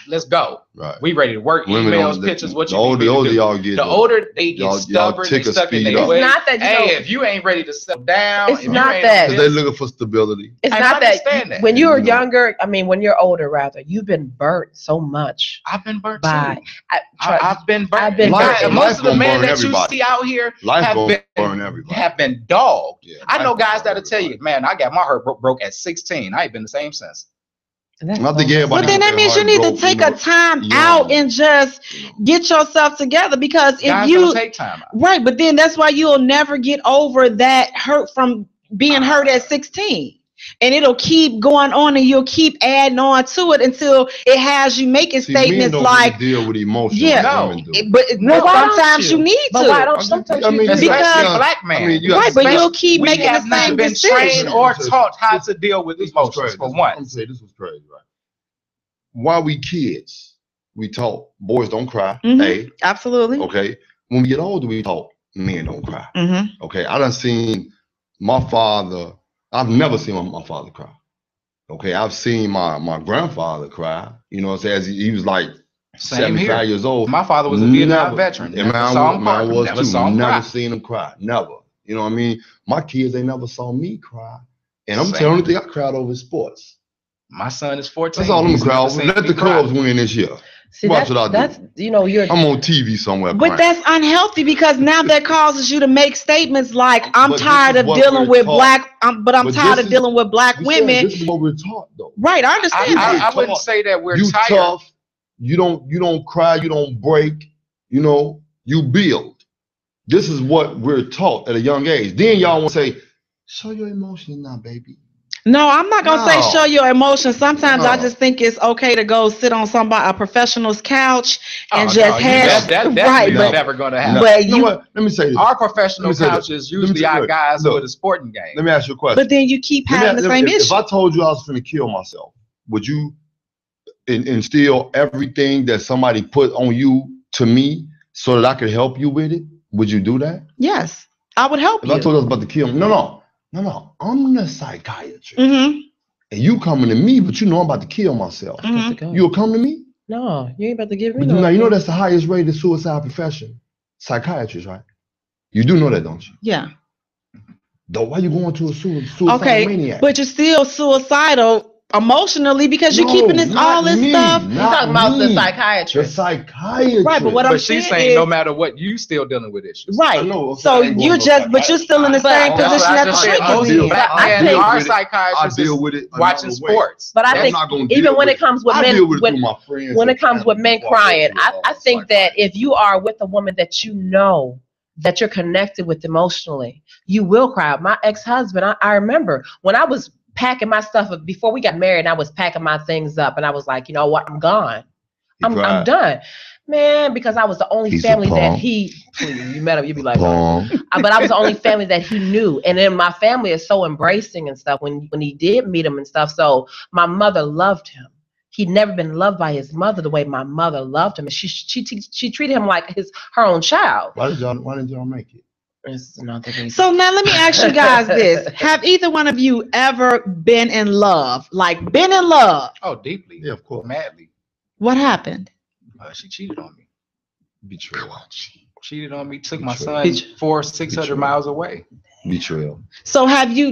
Speaker 6: let's go.
Speaker 5: Right.
Speaker 6: We ready to work.
Speaker 5: Women
Speaker 6: Emails, pictures, what you
Speaker 5: need
Speaker 6: to do.
Speaker 5: y'all get.
Speaker 6: The older they get stubborn, they stuck in their way.
Speaker 3: It's not that
Speaker 6: if you ain't ready to settle down,
Speaker 3: it's not that.
Speaker 5: Because they're looking for stability.
Speaker 3: It's not that. When you're younger, when you're older, rather, you've been burnt so much.
Speaker 6: I've been burnt
Speaker 3: by.
Speaker 6: too. I've been burnt. Most of the men that you see out here have been dogged.
Speaker 5: Yeah,
Speaker 6: I know guys that'll tell you, man, I got my heart broke at 16. I ain't been the same since.
Speaker 2: But then that means you need to take a time out and just get yourself together because if
Speaker 6: guys
Speaker 2: you
Speaker 6: don't take time out.
Speaker 2: Right, but then that's why you'll never get over that hurt from being hurt at 16. And it'll keep going on and you'll keep adding on to it until it has you making statements like
Speaker 5: deal with emotions.
Speaker 2: But sometimes you need to.
Speaker 3: But why don't sometimes
Speaker 6: because black man.
Speaker 2: Right, but you'll keep making the same
Speaker 6: been
Speaker 2: decision.
Speaker 6: trained or taught how to deal with emotions for one.
Speaker 5: I'm saying this was crazy, right? While we kids, we taught boys don't cry.
Speaker 2: Mm-hmm. Absolutely.
Speaker 5: Okay. When we get older, we taught men don't cry.
Speaker 2: Mm-hmm.
Speaker 5: Okay. I done seen my father. I've never seen my father cry. Okay, I've seen my grandfather cry. You know what I'm saying? As he was like
Speaker 6: Same
Speaker 5: 75
Speaker 6: here.
Speaker 5: years old.
Speaker 6: My father was a Vietnam veteran.
Speaker 5: And
Speaker 6: Never saw him cry.
Speaker 5: mine was
Speaker 6: Never
Speaker 5: too.
Speaker 6: saw him
Speaker 5: Never
Speaker 6: cry.
Speaker 5: seen him cry. Never. You know what I mean? My kids, they never saw me cry. And I'm
Speaker 6: Same.
Speaker 5: telling you, the only thing I cried over is sports.
Speaker 6: My son is 14.
Speaker 5: That's all I'm
Speaker 6: He's
Speaker 5: gonna cry
Speaker 6: never
Speaker 5: over.
Speaker 6: seen
Speaker 5: Let
Speaker 6: me
Speaker 5: the
Speaker 6: cry.
Speaker 5: Cubs win this year.
Speaker 3: See,
Speaker 5: Watch what I do.
Speaker 3: that's you're.
Speaker 5: I'm on TV somewhere.
Speaker 2: But
Speaker 5: crying.
Speaker 2: that's unhealthy because now that causes you to make statements like, I'm
Speaker 5: But this
Speaker 2: tired
Speaker 5: is
Speaker 2: of
Speaker 5: what
Speaker 2: dealing
Speaker 5: we're
Speaker 2: with
Speaker 5: taught.
Speaker 2: I'm
Speaker 5: But
Speaker 2: tired
Speaker 5: this
Speaker 2: of
Speaker 5: is-
Speaker 2: dealing with black
Speaker 5: You said
Speaker 2: women.
Speaker 5: this is what we're taught, though.
Speaker 2: Right, I understand that.
Speaker 6: I wouldn't say that we're
Speaker 5: You
Speaker 6: tired.
Speaker 5: tough. You don't cry. You don't break. You know, you build. This is what we're taught at a young age. Then y'all want to say, show your emotions now, baby.
Speaker 2: No, I'm not gonna say
Speaker 5: No.
Speaker 2: show your emotions. Sometimes I
Speaker 5: No.
Speaker 2: just think it's okay to go sit on a professional's couch and
Speaker 6: Oh,
Speaker 2: just
Speaker 6: no,
Speaker 2: have
Speaker 6: that's
Speaker 2: right, but
Speaker 6: never going to happen.
Speaker 5: No.
Speaker 2: But
Speaker 5: You know
Speaker 2: you-
Speaker 5: what? Let me say this.
Speaker 6: Our professional
Speaker 5: Let me say
Speaker 6: couches
Speaker 5: this. Let me
Speaker 6: usually
Speaker 5: say-
Speaker 6: are
Speaker 5: look,
Speaker 6: guys
Speaker 5: look.
Speaker 6: with a sporting game.
Speaker 5: Let me ask you a question.
Speaker 2: but then you keep having the same
Speaker 5: if
Speaker 2: issue.
Speaker 5: I told you I was going to kill myself, would you instill everything that somebody put on you to me so that I could help you with it? Would you do that?
Speaker 2: Yes, I would help
Speaker 5: If
Speaker 2: you.
Speaker 5: I told you I was about to kill me, no. I'm the psychiatrist.
Speaker 2: Mm-hmm.
Speaker 5: And you coming to me, but you know I'm about to kill myself.
Speaker 2: Mhm.
Speaker 5: You'll come to me?
Speaker 3: No, you ain't about to give me
Speaker 5: But
Speaker 3: no.
Speaker 5: now, you know that's the highest rated suicide profession. Psychiatrist, right? You do know that, don't you?
Speaker 2: Yeah.
Speaker 5: Though, why you going to a suicide
Speaker 2: Okay,
Speaker 5: maniac?
Speaker 2: but you're still suicidal emotionally because you're
Speaker 5: No,
Speaker 2: keeping this
Speaker 5: not
Speaker 2: all this
Speaker 5: me,
Speaker 2: stuff.
Speaker 3: You talking about the
Speaker 5: The
Speaker 3: psychiatrist?
Speaker 5: psychiatrist.
Speaker 2: Right, but what I'm
Speaker 6: But she's
Speaker 2: saying
Speaker 6: saying
Speaker 2: is,
Speaker 6: no matter what, you still dealing with issues.
Speaker 2: right.
Speaker 5: I know,
Speaker 2: So
Speaker 5: I ain't going
Speaker 2: you're
Speaker 5: to
Speaker 2: just, but you're still in the
Speaker 3: But
Speaker 2: same
Speaker 3: that's
Speaker 2: position
Speaker 6: what I
Speaker 2: that the
Speaker 6: just
Speaker 2: trick
Speaker 6: said.
Speaker 2: is in.
Speaker 3: But I
Speaker 6: And
Speaker 3: think-
Speaker 6: our
Speaker 5: I
Speaker 6: psychiatrist
Speaker 5: deal
Speaker 6: is
Speaker 5: with it
Speaker 6: watching
Speaker 5: another way.
Speaker 6: sports.
Speaker 3: But I
Speaker 5: I'm
Speaker 3: think
Speaker 5: not gonna
Speaker 3: even
Speaker 5: deal
Speaker 3: when
Speaker 5: with
Speaker 3: it comes with
Speaker 5: I
Speaker 3: men,
Speaker 5: deal with it
Speaker 3: when
Speaker 5: through my friends
Speaker 3: when it
Speaker 5: and
Speaker 3: comes with
Speaker 5: family
Speaker 3: men
Speaker 5: before I go
Speaker 3: crying,
Speaker 5: to
Speaker 3: I
Speaker 5: a
Speaker 3: think that
Speaker 5: psychiatrist.
Speaker 3: if you are with a woman that you know that you're connected with emotionally, you will cry. My ex-husband, I remember when I was packing my stuff up before we got married, I was packing my things up and I was like, you know what, I'm gone. I'm done. Man, because I was the only
Speaker 5: He's a
Speaker 3: family that
Speaker 5: punk.
Speaker 3: please, you met him, you'd be like,
Speaker 5: Punk.
Speaker 3: but I was the only family that he knew. And then my family is so embracing and stuff when he did meet him and stuff. So my mother loved him. He'd never been loved by his mother the way my mother loved him. And she treated him like her own child.
Speaker 5: Why did y'all make it?
Speaker 3: It's another reason.
Speaker 2: So now let me ask you guys this. Have either one of you ever been in love? Like been in love?
Speaker 6: Oh, deeply.
Speaker 5: Yeah, of course.
Speaker 6: Madly.
Speaker 2: What happened?
Speaker 6: She cheated on me.
Speaker 5: Betrayal.
Speaker 6: Cheated on me. Took my
Speaker 5: Betrayal.
Speaker 6: son 400-600 miles away.
Speaker 5: Betrayal.
Speaker 2: So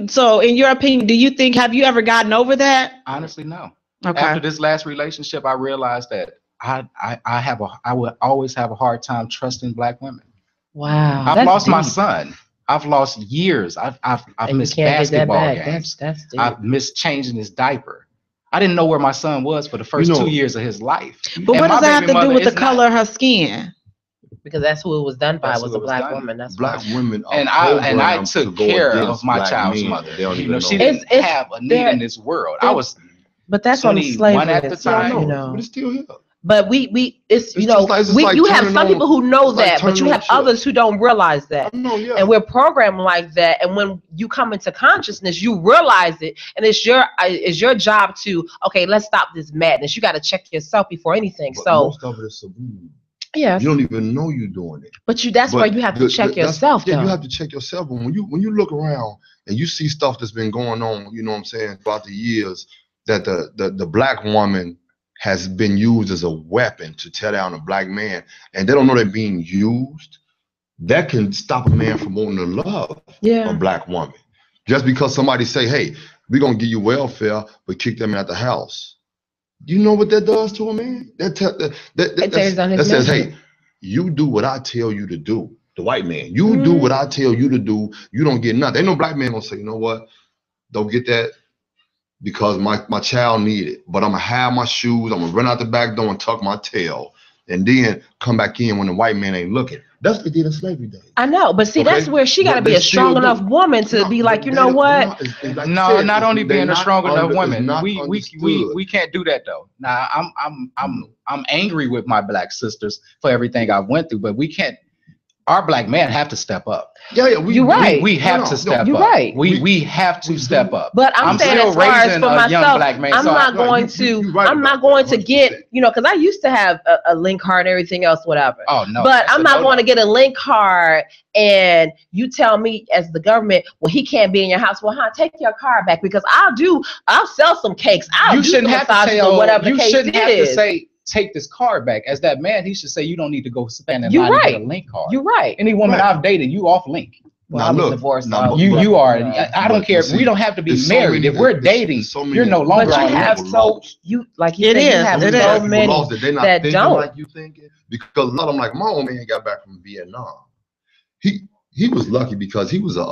Speaker 2: so in your opinion, have you ever gotten over that?
Speaker 6: Honestly, no.
Speaker 2: Okay.
Speaker 6: After this last relationship, I realized that I would always have a hard time trusting black women.
Speaker 3: Wow.
Speaker 6: I've
Speaker 3: that's
Speaker 6: lost my
Speaker 3: deep.
Speaker 6: son. I've lost years. I've
Speaker 3: And you
Speaker 6: missed
Speaker 3: can't get that
Speaker 6: basketball
Speaker 3: back.
Speaker 6: games.
Speaker 3: That's deep.
Speaker 6: I've missed changing his diaper. I didn't know where my son was for the first 2 years of his life.
Speaker 2: But
Speaker 6: And
Speaker 2: what does
Speaker 6: my
Speaker 2: that have
Speaker 6: baby
Speaker 2: to do
Speaker 6: mother
Speaker 2: with the
Speaker 6: is not-
Speaker 2: color of her skin?
Speaker 3: Because that's who it was done by,
Speaker 6: That's
Speaker 3: was
Speaker 6: who
Speaker 3: a
Speaker 6: it was
Speaker 3: black
Speaker 6: done.
Speaker 3: woman. That's
Speaker 5: Black
Speaker 3: why.
Speaker 5: women are
Speaker 6: And I
Speaker 5: programmed to
Speaker 6: took
Speaker 5: go
Speaker 6: care
Speaker 5: against
Speaker 6: of my
Speaker 5: black
Speaker 6: child's
Speaker 5: men.
Speaker 6: mother.
Speaker 5: They don't
Speaker 6: You
Speaker 5: even
Speaker 6: know, she
Speaker 5: know.
Speaker 6: didn't
Speaker 3: It's-
Speaker 6: have a need
Speaker 3: there-
Speaker 6: in this world. I was
Speaker 3: But that's on the
Speaker 6: 21
Speaker 3: slavery
Speaker 6: at the
Speaker 3: side,
Speaker 6: time.
Speaker 3: you know.
Speaker 5: But it's still here.
Speaker 3: But it's
Speaker 5: It's just like- it's just like
Speaker 3: you have
Speaker 5: turning
Speaker 3: some
Speaker 5: on-
Speaker 3: people who know
Speaker 5: it's like
Speaker 3: that, but
Speaker 5: turning
Speaker 3: you
Speaker 5: on
Speaker 3: have
Speaker 5: a chip.
Speaker 3: others who don't realize that.
Speaker 5: I know, yeah.
Speaker 3: And we're programmed like that. And when you come into consciousness, you realize it, and it's your job to let's stop this madness. You got to check yourself before anything.
Speaker 5: But
Speaker 3: So
Speaker 5: most of it is subliminal.
Speaker 3: yes,
Speaker 5: You don't even know you're doing it.
Speaker 3: but that's where you have to check yourself.
Speaker 5: Yeah,
Speaker 3: though.
Speaker 5: you have to check yourself. And when you look around and you see stuff that's been going on, you know what I'm saying, throughout the years, that the black woman has been used as a weapon to tear down a black man, and they don't know they're being used, that can stop a man from wanting to love a black woman. Just because somebody say, hey, we're going to give you welfare, but kick them out the house. You know what that does to a man? That says, hey, you do what I tell you to do. The white man, you do what I tell you to do. You don't get nothing. Ain't no black man gonna say, you know what? Don't get that because my child need it. But I'm gonna have my shoes. I'm gonna run out the back door and tuck my tail, and then come back in when the white man ain't looking. That's what they did in slavery days.
Speaker 3: I know, but see, that's where she got to
Speaker 5: But
Speaker 3: be
Speaker 5: they
Speaker 3: a strong
Speaker 5: still
Speaker 3: enough
Speaker 5: do.
Speaker 3: woman to be like, you know what?
Speaker 6: No, not only being a strong enough woman. We
Speaker 5: We
Speaker 6: can't do that though. Now I'm angry with my black sisters for everything I went through, but we can't. our black men have to step up.
Speaker 5: Yeah,
Speaker 3: You're right.
Speaker 6: We have to step
Speaker 3: You're
Speaker 6: up.
Speaker 3: right.
Speaker 6: We have to step up.
Speaker 3: But I'm saying,
Speaker 6: still
Speaker 3: as far as
Speaker 6: raising
Speaker 3: for
Speaker 6: a young
Speaker 3: myself,
Speaker 6: black man.
Speaker 3: I'm
Speaker 6: so
Speaker 3: not going
Speaker 5: right
Speaker 3: to get, because I used to have a link card and everything else, whatever.
Speaker 6: Oh no.
Speaker 3: But I'm not going to get a link card and you tell me as the government, well, he can't be in your house. Well, take your card back, because I'll sell some cakes.
Speaker 6: You shouldn't have to tell,
Speaker 3: or whatever the
Speaker 6: you
Speaker 3: case
Speaker 6: shouldn't have
Speaker 3: is.
Speaker 6: to say, take this card back. As that man, he should say, you don't need to go stand in
Speaker 3: You're
Speaker 6: line
Speaker 3: right.
Speaker 6: to get a link card.
Speaker 3: You're right.
Speaker 6: Any woman I've dated, you off link.
Speaker 3: Well,
Speaker 5: Now,
Speaker 3: I was
Speaker 5: look,
Speaker 3: divorced.
Speaker 5: now,
Speaker 3: so
Speaker 6: You are. I don't
Speaker 5: but
Speaker 6: care.
Speaker 5: see,
Speaker 6: We don't have to be
Speaker 5: there's so
Speaker 6: married.
Speaker 5: many-
Speaker 6: If we're
Speaker 5: there's
Speaker 6: dating,
Speaker 5: so many-
Speaker 6: you're no longer
Speaker 3: But you
Speaker 6: on
Speaker 3: have
Speaker 6: link.
Speaker 3: you like you
Speaker 2: It
Speaker 3: said, you
Speaker 2: is,
Speaker 3: have
Speaker 2: it
Speaker 3: so
Speaker 2: is.
Speaker 3: many
Speaker 5: laws that they're not
Speaker 3: that
Speaker 5: thinking
Speaker 3: don't.
Speaker 5: like you thinking, because a lot of them, like my old man got back from Vietnam. He was lucky because he was a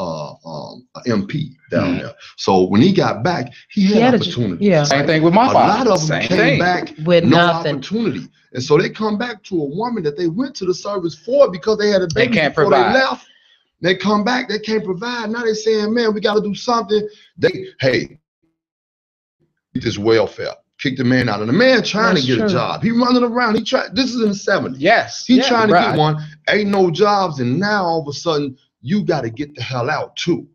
Speaker 5: MP down there. So when he got back, he had opportunity.
Speaker 3: Yeah.
Speaker 6: Same thing with my
Speaker 5: A
Speaker 6: father.
Speaker 5: lot of them
Speaker 6: Same
Speaker 5: came
Speaker 6: thing.
Speaker 5: back
Speaker 3: With
Speaker 5: no
Speaker 3: nothing.
Speaker 5: opportunity, and so they come back to a woman that they went to the service for because they had a baby
Speaker 6: can't
Speaker 5: before
Speaker 6: provide.
Speaker 5: they left. They come back, they can't provide. Now they're saying, man, we got to do something. Hey, this welfare. Kick the man out. And the man trying
Speaker 3: That's
Speaker 5: to get
Speaker 3: true.
Speaker 5: a job. He running around. This is in the 70s.
Speaker 6: Yes.
Speaker 5: He
Speaker 6: yeah,
Speaker 5: trying to
Speaker 6: right.
Speaker 5: get one. Ain't no jobs. And now all of a sudden, you got to get the hell out too.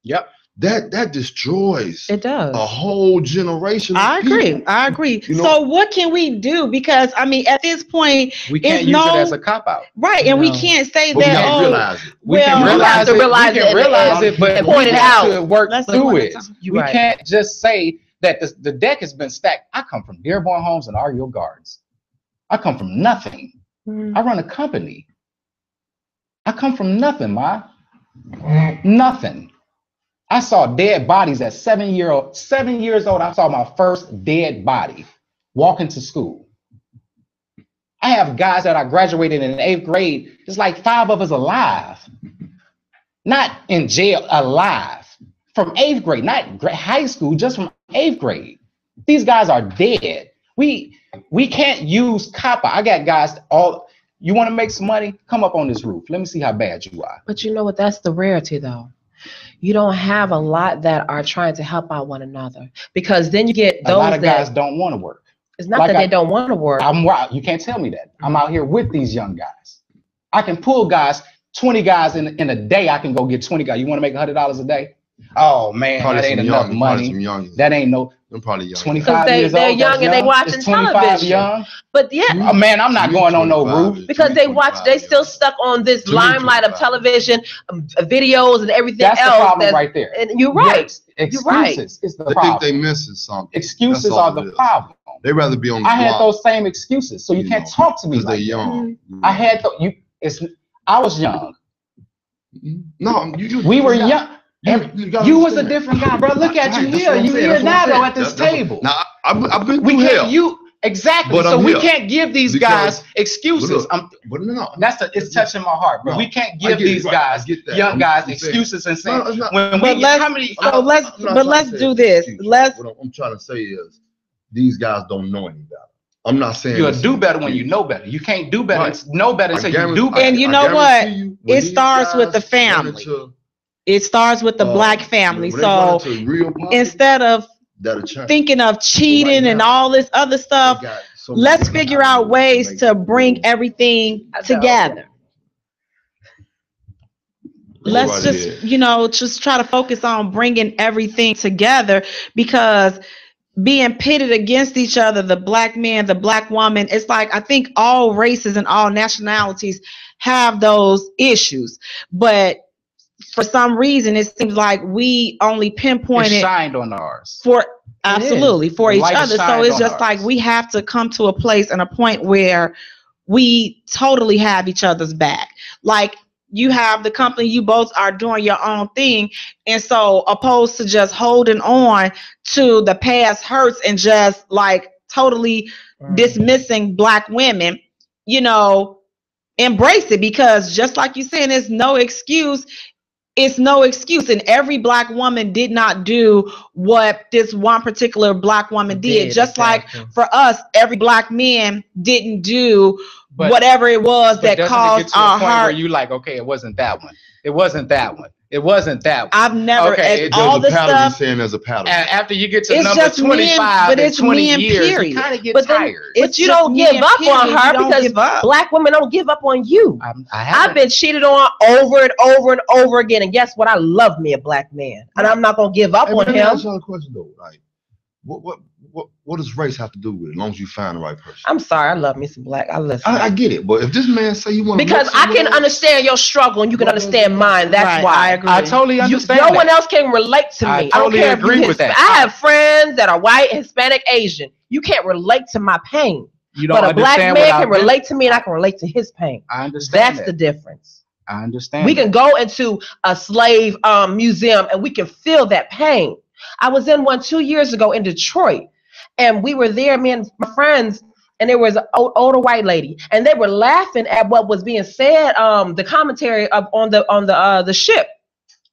Speaker 6: Yep.
Speaker 5: That destroys
Speaker 3: It does.
Speaker 5: a whole generation of
Speaker 2: I agree.
Speaker 5: people.
Speaker 2: I agree.
Speaker 5: You know-
Speaker 2: So what can we do? Because I mean, at this point,
Speaker 6: We can't
Speaker 2: It's
Speaker 6: use
Speaker 2: no-
Speaker 6: it as a cop out.
Speaker 2: right, and we
Speaker 3: No.
Speaker 2: can't say
Speaker 5: But we
Speaker 2: that.
Speaker 5: got to
Speaker 2: Oh,
Speaker 5: realize it.
Speaker 6: We
Speaker 2: Well,
Speaker 6: can
Speaker 2: you
Speaker 6: realize
Speaker 3: have to
Speaker 6: it.
Speaker 3: realize
Speaker 6: We can
Speaker 3: it
Speaker 6: realize it, but
Speaker 3: and
Speaker 6: we
Speaker 3: point it
Speaker 6: have
Speaker 3: out.
Speaker 6: to work
Speaker 2: Let's
Speaker 6: through
Speaker 2: point
Speaker 6: it.
Speaker 2: it out.
Speaker 3: You're
Speaker 6: We
Speaker 3: right.
Speaker 6: can't just say that the deck has been stacked. I come from Dearborn Homes and Ariel Gardens. I come from nothing.
Speaker 3: Mm.
Speaker 6: I run a company. I come from nothing, Ma. Nothing. I saw dead bodies at 7 years old. 7 years old, I saw my first dead body walking to school. I have guys that I graduated in 8th grade. It's like 5 of us alive. Not in jail, alive. From 8th grade, not high school, just from 8th grade. These guys are dead. We can't use copper. I got guys you want to make some money? Come up on this roof. Let me see how bad you are.
Speaker 3: But you know what? That's the rarity, though. You don't have a lot that are trying to help out one another, because then you get those
Speaker 6: A lot of
Speaker 3: that
Speaker 6: guys don't want to work.
Speaker 3: it's not
Speaker 6: like
Speaker 3: that
Speaker 6: I-
Speaker 3: they don't want to work.
Speaker 6: You can't tell me that. I'm out here with these young guys. I can pull guys, 20 guys in a day. I can go get 20 guys. You want to make $100 a day? Oh man,
Speaker 5: Probably
Speaker 6: that ain't
Speaker 5: some
Speaker 6: enough
Speaker 5: young,
Speaker 6: money.
Speaker 5: Some young.
Speaker 6: That ain't no
Speaker 5: Them probably young.
Speaker 6: 25
Speaker 3: 'Cause
Speaker 6: years
Speaker 3: they're
Speaker 6: old.
Speaker 3: young
Speaker 6: that's
Speaker 3: and they watching
Speaker 6: It's 25
Speaker 3: television.
Speaker 6: young.
Speaker 3: But yeah,
Speaker 6: Oh man, I'm not going on no roof.
Speaker 3: because they still stuck on this
Speaker 5: To me,
Speaker 3: limelight of
Speaker 5: 25.
Speaker 3: television, videos and everything
Speaker 6: That's the
Speaker 3: else.
Speaker 6: problem right there.
Speaker 3: And you're right.
Speaker 6: Excuses
Speaker 3: right.
Speaker 6: is the
Speaker 5: They think
Speaker 6: problem.
Speaker 5: they missing something.
Speaker 6: Excuses
Speaker 5: That's all
Speaker 6: are the
Speaker 5: it is.
Speaker 6: problem.
Speaker 5: They rather be on the
Speaker 6: I had
Speaker 5: block,
Speaker 6: those same excuses, so you can't
Speaker 5: know,
Speaker 6: talk to me
Speaker 5: because
Speaker 6: like
Speaker 5: they're
Speaker 6: that.
Speaker 5: young.
Speaker 6: I had I was young.
Speaker 5: No,
Speaker 6: We were young.
Speaker 5: gotta
Speaker 6: You was a
Speaker 5: understand.
Speaker 6: different guy, bro. Look at you
Speaker 5: Right, that's
Speaker 6: here.
Speaker 5: what I'm
Speaker 6: You
Speaker 5: saying,
Speaker 6: here
Speaker 5: that's what
Speaker 6: now
Speaker 5: I'm
Speaker 6: though
Speaker 5: saying.
Speaker 6: at this
Speaker 5: That's what-
Speaker 6: table.
Speaker 5: Now I've been
Speaker 6: We
Speaker 5: through
Speaker 6: can't
Speaker 5: hell.
Speaker 6: exactly.
Speaker 5: But
Speaker 6: So
Speaker 5: I'm
Speaker 6: we
Speaker 5: here.
Speaker 6: can't give these
Speaker 5: Because-
Speaker 6: guys excuses.
Speaker 5: But look, but no,
Speaker 6: It's touching my heart, bro.
Speaker 5: No,
Speaker 6: We can't
Speaker 5: I
Speaker 6: give
Speaker 5: get it,
Speaker 6: these
Speaker 5: right, I
Speaker 6: guys,
Speaker 5: get that.
Speaker 6: young guys,
Speaker 5: I'm saying-
Speaker 6: excuses and saying
Speaker 5: No, it's not-
Speaker 6: when
Speaker 2: But
Speaker 6: we
Speaker 2: let's-
Speaker 6: how many
Speaker 2: so let's
Speaker 5: I'm not
Speaker 2: but
Speaker 5: trying
Speaker 2: let's
Speaker 5: to say
Speaker 2: do
Speaker 5: it's
Speaker 2: this.
Speaker 5: excuse.
Speaker 2: Let's
Speaker 5: What I'm trying to say is these guys don't know any better. I'm not saying
Speaker 6: you'll
Speaker 5: it's
Speaker 6: do
Speaker 5: an
Speaker 6: better when
Speaker 5: excuse.
Speaker 6: you know better. You can't do better,
Speaker 5: Right.
Speaker 6: know better until you do
Speaker 5: I-
Speaker 6: better.
Speaker 2: And you
Speaker 5: I
Speaker 2: know what?
Speaker 5: guarantee you, when
Speaker 2: It
Speaker 5: these
Speaker 2: starts with the
Speaker 5: guys
Speaker 2: family.
Speaker 5: run into,
Speaker 2: It starts with the black family.
Speaker 5: when they run
Speaker 2: So
Speaker 5: into real problems,
Speaker 2: instead of
Speaker 5: that'll change.
Speaker 2: thinking of cheating and
Speaker 5: now,
Speaker 2: all this other
Speaker 5: They
Speaker 2: stuff,
Speaker 5: got so many
Speaker 2: let's
Speaker 5: different
Speaker 2: figure out
Speaker 5: avenues
Speaker 2: ways
Speaker 5: make
Speaker 2: to bring
Speaker 5: moves.
Speaker 2: everything together. Let's
Speaker 5: Right
Speaker 2: just,
Speaker 5: ahead.
Speaker 2: just try to focus on bringing everything together, because being pitted against each other, the black man, the black woman, it's like I think all races and all nationalities have those issues, but for some reason it seems like we only pinpoint
Speaker 6: It
Speaker 2: it
Speaker 6: shined on ours.
Speaker 2: for absolutely for
Speaker 6: The
Speaker 2: each
Speaker 6: light
Speaker 2: other. So
Speaker 6: shines
Speaker 2: it's
Speaker 6: on
Speaker 2: just
Speaker 6: ours.
Speaker 2: like we have to come to a place and a point where we totally have each other's back. Like you have the company, you both are doing your own thing, and so opposed to just holding on to the past hurts and just like totally dismissing black women, embrace it, because just like you saying, it's no excuse. It's no excuse, and every black woman did not do what this one particular black woman did. Just like for us, every black man didn't do whatever it was that
Speaker 6: doesn't it
Speaker 2: caused
Speaker 6: get to a
Speaker 2: our
Speaker 6: point
Speaker 2: heart.
Speaker 6: where you like, okay, it wasn't that one. It wasn't that one. It wasn't that one.
Speaker 2: I've never,
Speaker 6: Okay,
Speaker 2: all the
Speaker 5: There's a pattern. You're
Speaker 2: stuff.
Speaker 5: saying there's a pattern.
Speaker 6: After you get to
Speaker 2: It's
Speaker 6: number
Speaker 2: just men,
Speaker 6: 25
Speaker 2: but
Speaker 6: in
Speaker 2: it's
Speaker 6: 20
Speaker 2: men,
Speaker 6: years,
Speaker 2: period.
Speaker 6: you kind of get
Speaker 3: But then-
Speaker 6: tired.
Speaker 3: But you
Speaker 2: just
Speaker 3: don't give
Speaker 2: men,
Speaker 3: up
Speaker 2: period.
Speaker 3: on
Speaker 2: You
Speaker 3: her
Speaker 2: don't
Speaker 3: because
Speaker 2: give up.
Speaker 3: black women don't give up on you.
Speaker 6: I
Speaker 3: I've been cheated on over and over and over again, and guess what? I love me a black man, and I'm not gonna give up
Speaker 5: Hey,
Speaker 3: on
Speaker 5: let me ask
Speaker 3: him.
Speaker 5: y'all a question though. Like, what does race have to do with it? As long as you find the right person.
Speaker 3: I'm sorry, I love me some black. I listen.
Speaker 5: I get it, but if this man say you want to,
Speaker 3: Because I can understand your struggle and you can understand mine. That's
Speaker 2: Right,
Speaker 3: why.
Speaker 2: I agree.
Speaker 6: I totally understand.
Speaker 3: No
Speaker 6: that.
Speaker 3: one else can relate to me.
Speaker 6: I
Speaker 3: I don't
Speaker 6: totally
Speaker 3: care if
Speaker 6: agree
Speaker 3: you
Speaker 6: with that.
Speaker 3: I have friends that are white, Hispanic, Asian. You can't relate to my pain.
Speaker 6: You don't
Speaker 3: But a black
Speaker 6: understand
Speaker 3: man
Speaker 6: what I've
Speaker 3: can
Speaker 6: been-
Speaker 3: relate to me and I can relate to his pain.
Speaker 6: I understand
Speaker 3: That's
Speaker 6: that.
Speaker 3: the difference.
Speaker 6: I understand.
Speaker 3: We can go into a slave museum and we can feel that pain. I was in one 2 years ago in Detroit, and we were there, me and my friends, and there was an older white lady, and they were laughing at what was being said, the commentary on the ship.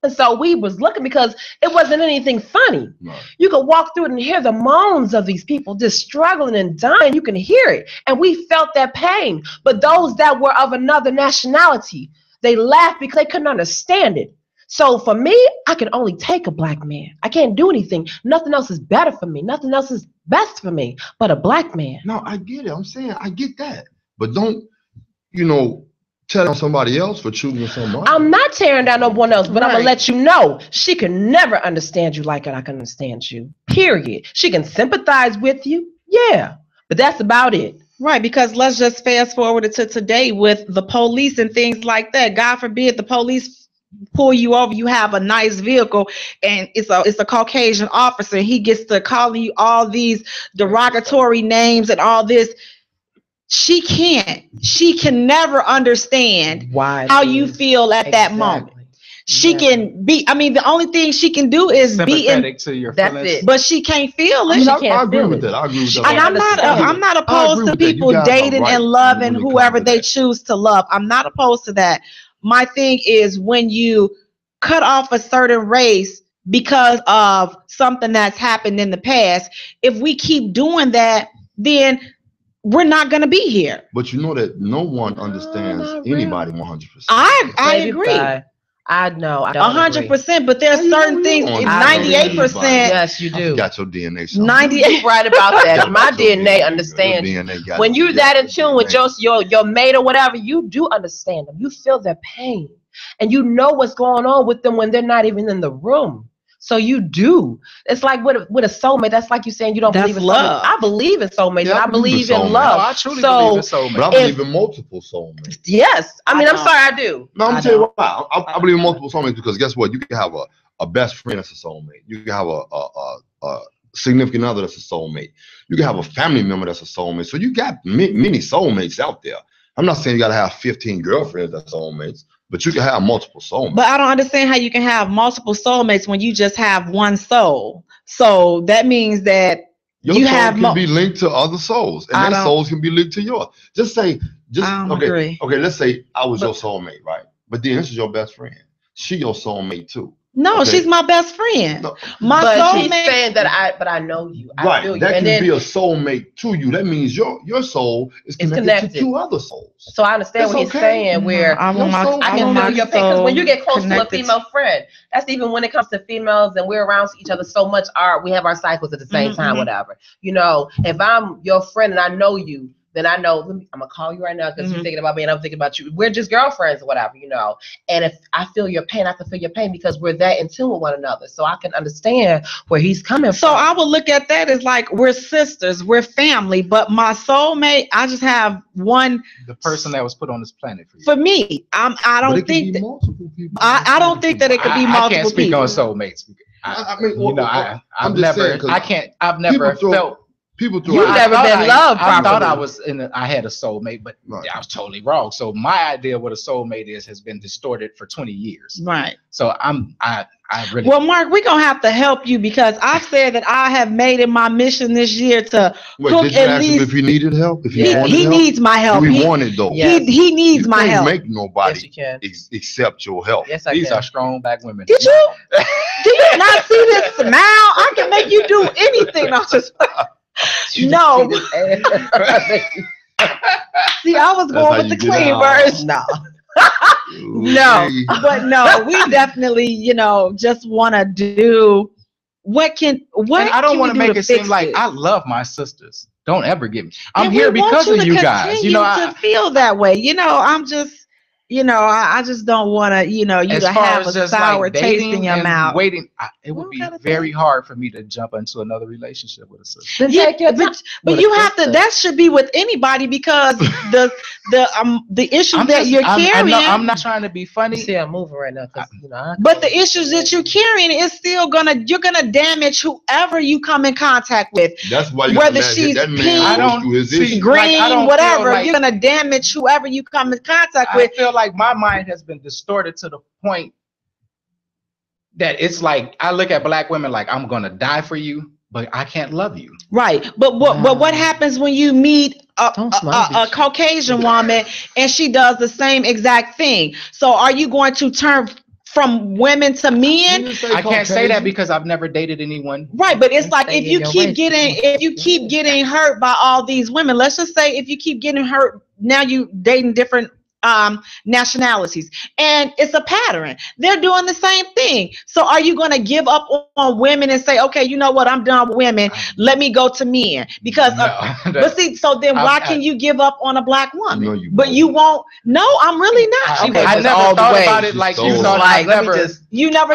Speaker 3: And so we was looking because it wasn't anything funny.
Speaker 5: Right.
Speaker 3: You could walk through it and hear the moans of these people just struggling and dying. You can hear it. And we felt that pain. But those that were of another nationality, they laughed because they couldn't understand it. So for me, I can only take a black man. I can't do anything. Nothing else is better for me. Nothing else is best for me but a black man.
Speaker 5: No, I get it. I'm saying I get that, but don't tell on somebody else for choosing somebody.
Speaker 3: I'm not tearing down no one else, but I'm
Speaker 2: Right.
Speaker 3: gonna let you know she can never understand you like I can understand you. Period. She can sympathize with you, yeah, but that's about it.
Speaker 2: Right, because let's just fast forward to today with the police and things like that. God forbid the police pull you over, you have a nice vehicle, and it's a Caucasian officer. He gets to calling you all these derogatory names and all this. She can never understand
Speaker 3: Why?
Speaker 2: how you feel at that moment. She can be, the only thing she can do is be in,
Speaker 6: sympathetic to your
Speaker 3: That's
Speaker 6: feelings.
Speaker 3: it.
Speaker 2: but she can't feel
Speaker 5: I
Speaker 2: it.
Speaker 5: mean,
Speaker 3: She
Speaker 5: I
Speaker 3: can't
Speaker 5: agree
Speaker 3: feel
Speaker 5: with
Speaker 3: it.
Speaker 5: that. I agree with
Speaker 3: She
Speaker 5: that.
Speaker 2: And
Speaker 3: can't
Speaker 2: I'm not
Speaker 5: I
Speaker 2: opposed
Speaker 5: agree
Speaker 2: to
Speaker 5: with that. You
Speaker 2: people
Speaker 5: guys are
Speaker 2: dating
Speaker 5: right
Speaker 2: and loving
Speaker 5: when it comes
Speaker 2: whoever
Speaker 5: to
Speaker 2: they
Speaker 5: that.
Speaker 2: choose to love. I'm not opposed to that. My thing is when you cut off a certain race because of something that's happened in the past, if we keep doing that, then we're not going to be here.
Speaker 5: But you know that no one understands
Speaker 3: not really.
Speaker 5: anybody 100%.
Speaker 2: I
Speaker 3: Baby,
Speaker 2: agree.
Speaker 3: bye. I know. I don't agree.
Speaker 2: 100%, but there's
Speaker 5: How you know
Speaker 2: certain
Speaker 5: you
Speaker 2: things,
Speaker 5: don't
Speaker 3: understand
Speaker 2: 98%,
Speaker 3: Yes, you
Speaker 5: I
Speaker 3: do.
Speaker 5: got your DNA. son.
Speaker 2: 98.
Speaker 3: You right about that. My
Speaker 5: Your
Speaker 3: DNA understands you.
Speaker 5: Your DNA got
Speaker 3: When
Speaker 5: it.
Speaker 3: you're that in tune with
Speaker 5: DNA.
Speaker 3: your mate or whatever, you do understand them. You feel their pain, and you know what's going on with them when they're not even in the room. So you do. It's like with a soulmate. That's like you saying you don't
Speaker 2: That's
Speaker 3: believe in
Speaker 2: love.
Speaker 3: soulmates. I believe in soulmates.
Speaker 5: Yeah,
Speaker 3: and
Speaker 5: I
Speaker 3: I
Speaker 5: believe in
Speaker 3: believe in
Speaker 5: soulmates.
Speaker 3: love.
Speaker 6: No, I truly
Speaker 3: So,
Speaker 6: believe in soulmates.
Speaker 5: But I
Speaker 3: If-
Speaker 5: believe in multiple soulmates.
Speaker 3: Yes, I mean,
Speaker 2: I
Speaker 3: I'm
Speaker 2: don't.
Speaker 3: sorry, I do.
Speaker 5: No, I'm
Speaker 2: I
Speaker 5: gonna tell you
Speaker 2: don't.
Speaker 5: why. I believe in multiple soulmates because guess what? You can have a best friend that's a soulmate. You can have a significant other that's a soulmate. You can have a family member that's a soulmate. So you got many soulmates out there. I'm not saying you gotta have 15 girlfriends that's soulmates, but you can have multiple soulmates.
Speaker 2: But I don't understand how you can have multiple soulmates when you just have one soul. So that means that
Speaker 5: Your
Speaker 2: you
Speaker 5: soul
Speaker 2: have
Speaker 5: can be linked to other souls, and
Speaker 2: I
Speaker 5: their
Speaker 2: don't-
Speaker 5: souls can be linked to yours.
Speaker 2: I don't
Speaker 5: okay.
Speaker 2: agree.
Speaker 5: Okay, let's say I was
Speaker 2: But-
Speaker 5: your soulmate, right? But then this is your best friend. She your soulmate too.
Speaker 2: No,
Speaker 5: Okay.
Speaker 2: she's my best friend.
Speaker 5: No,
Speaker 2: My
Speaker 3: But she's
Speaker 2: soulmate.
Speaker 3: saying that I know you. I
Speaker 5: right,
Speaker 3: feel you.
Speaker 5: that
Speaker 3: And
Speaker 5: can
Speaker 3: then,
Speaker 5: be a soulmate to you. That means your soul is connected to two other souls.
Speaker 3: so I understand
Speaker 5: It's
Speaker 3: what he's
Speaker 5: okay.
Speaker 3: saying. Where
Speaker 2: I want my,
Speaker 5: Your soul-
Speaker 3: I
Speaker 2: I
Speaker 3: can
Speaker 2: want
Speaker 3: feel
Speaker 2: my
Speaker 3: your pain because when you get close to a
Speaker 2: connected
Speaker 3: female friend, that's even when it comes to females and we're around each other so much. We have our cycles at the same time,
Speaker 2: Mhm.
Speaker 3: whatever. If I'm your friend and I know you, then I know I'm gonna call you right now because you're
Speaker 2: Mhm.
Speaker 3: thinking about me and I'm thinking about you. We're just girlfriends or whatever, And if I feel your pain, I can feel your pain because we're that in tune with one another. So I can understand where he's coming
Speaker 2: So
Speaker 3: from.
Speaker 2: I would look at that as like we're sisters, we're family. But my soulmate, I just have one
Speaker 6: The person that was put on this planet for you.
Speaker 2: for me. I
Speaker 5: But
Speaker 2: don't
Speaker 5: it can
Speaker 2: think
Speaker 5: be
Speaker 2: that,
Speaker 5: multiple people.
Speaker 2: I don't think that it could be
Speaker 6: I
Speaker 2: multiple
Speaker 6: can't speak
Speaker 2: people.
Speaker 6: on soulmates.
Speaker 5: I mean,
Speaker 6: I've
Speaker 5: I'm just
Speaker 6: never,
Speaker 5: saying, 'cause
Speaker 6: I've never
Speaker 5: people throw-
Speaker 6: felt.
Speaker 5: People throw.
Speaker 3: You've
Speaker 6: I
Speaker 3: never
Speaker 6: thought
Speaker 3: been loved
Speaker 6: I thought
Speaker 3: properly.
Speaker 6: I had a soulmate, but
Speaker 5: Right.
Speaker 6: I was totally wrong. So my idea of what a soulmate is has been distorted for 20 years.
Speaker 2: Right.
Speaker 6: So I really.
Speaker 2: Well, Mark, we're gonna have to help you because I've said that I have made it my mission this year to
Speaker 5: Wait,
Speaker 2: cook
Speaker 5: did you
Speaker 2: at
Speaker 5: ask him
Speaker 2: least.
Speaker 5: if he needed help? If he
Speaker 3: Yeah.
Speaker 5: wanted
Speaker 2: He
Speaker 5: help?
Speaker 2: needs my help.
Speaker 5: Do he
Speaker 2: He,
Speaker 5: want it though?
Speaker 3: Yeah.
Speaker 2: he needs
Speaker 5: You
Speaker 2: my
Speaker 5: can't
Speaker 2: help.
Speaker 5: make
Speaker 3: Yes,
Speaker 5: nobody
Speaker 3: you can.
Speaker 5: accept your help.
Speaker 3: Yes, I
Speaker 6: These
Speaker 3: can.
Speaker 6: are strong black women.
Speaker 2: Did you? Do you not see this smile? I can make you do anything. I'm just no. See, I was
Speaker 5: That's
Speaker 2: going
Speaker 5: how
Speaker 2: with
Speaker 5: you
Speaker 2: the
Speaker 5: get
Speaker 2: clean
Speaker 5: out.
Speaker 2: version. No, but no, we definitely, just want to do what
Speaker 6: And I don't want to make it seem like
Speaker 2: it?
Speaker 6: I love my sisters. Don't ever get me. I'm
Speaker 2: And
Speaker 6: here
Speaker 2: we want
Speaker 6: because
Speaker 2: you
Speaker 6: of
Speaker 2: to
Speaker 6: you guys.
Speaker 2: continue to feel that way. I'm just, I just don't want to, you
Speaker 6: as
Speaker 2: to
Speaker 6: far
Speaker 2: have
Speaker 6: as
Speaker 2: a
Speaker 6: just
Speaker 2: sour
Speaker 6: like
Speaker 2: taste
Speaker 6: dating
Speaker 2: in your
Speaker 6: and
Speaker 2: mouth.
Speaker 6: waiting, it would
Speaker 2: What
Speaker 6: be
Speaker 2: kind of
Speaker 6: very
Speaker 2: thing?
Speaker 6: hard for me to jump into another relationship with a sister.
Speaker 3: Then
Speaker 2: Yeah,
Speaker 3: take your time.
Speaker 2: but
Speaker 3: With a
Speaker 2: you have to.
Speaker 3: sister.
Speaker 2: That should be with anybody because the issues that you're carrying.
Speaker 6: I'm not trying to be funny.
Speaker 3: You see, I'm moving right now because
Speaker 2: But the issues that you're carrying is still you're gonna damage whoever you come in contact with.
Speaker 5: That's why you
Speaker 2: Whether
Speaker 5: got
Speaker 2: she's
Speaker 5: that
Speaker 2: pink,
Speaker 5: man goes through his
Speaker 6: see,
Speaker 5: issues.
Speaker 2: green,
Speaker 6: I don't
Speaker 2: whatever,
Speaker 6: feel like-
Speaker 2: you're gonna damage whoever you come in contact
Speaker 6: I
Speaker 2: with.
Speaker 6: feel like my mind has been distorted to the point that it's like I look at black women like I'm gonna die for you, but I can't love you.
Speaker 2: Right, but what happens when you meet a Caucasian woman and she does the same exact thing? So are you going to turn from women to men?
Speaker 6: I can't say that because I've never dated anyone.
Speaker 2: Right, but it's like
Speaker 3: Stay
Speaker 2: if
Speaker 3: in
Speaker 2: you
Speaker 3: your
Speaker 2: keep
Speaker 3: race.
Speaker 2: getting hurt by all these women, let's just say if you keep getting hurt, now you dating different nationalities, and it's a pattern. They're doing the same thing. So are you going to give up on women and say, okay, you know what, I'm done with women, let me go to men? Because but see, so then why can you give up on a black woman? But you won't. No, I'm really not.
Speaker 6: I never thought about it like you thought. I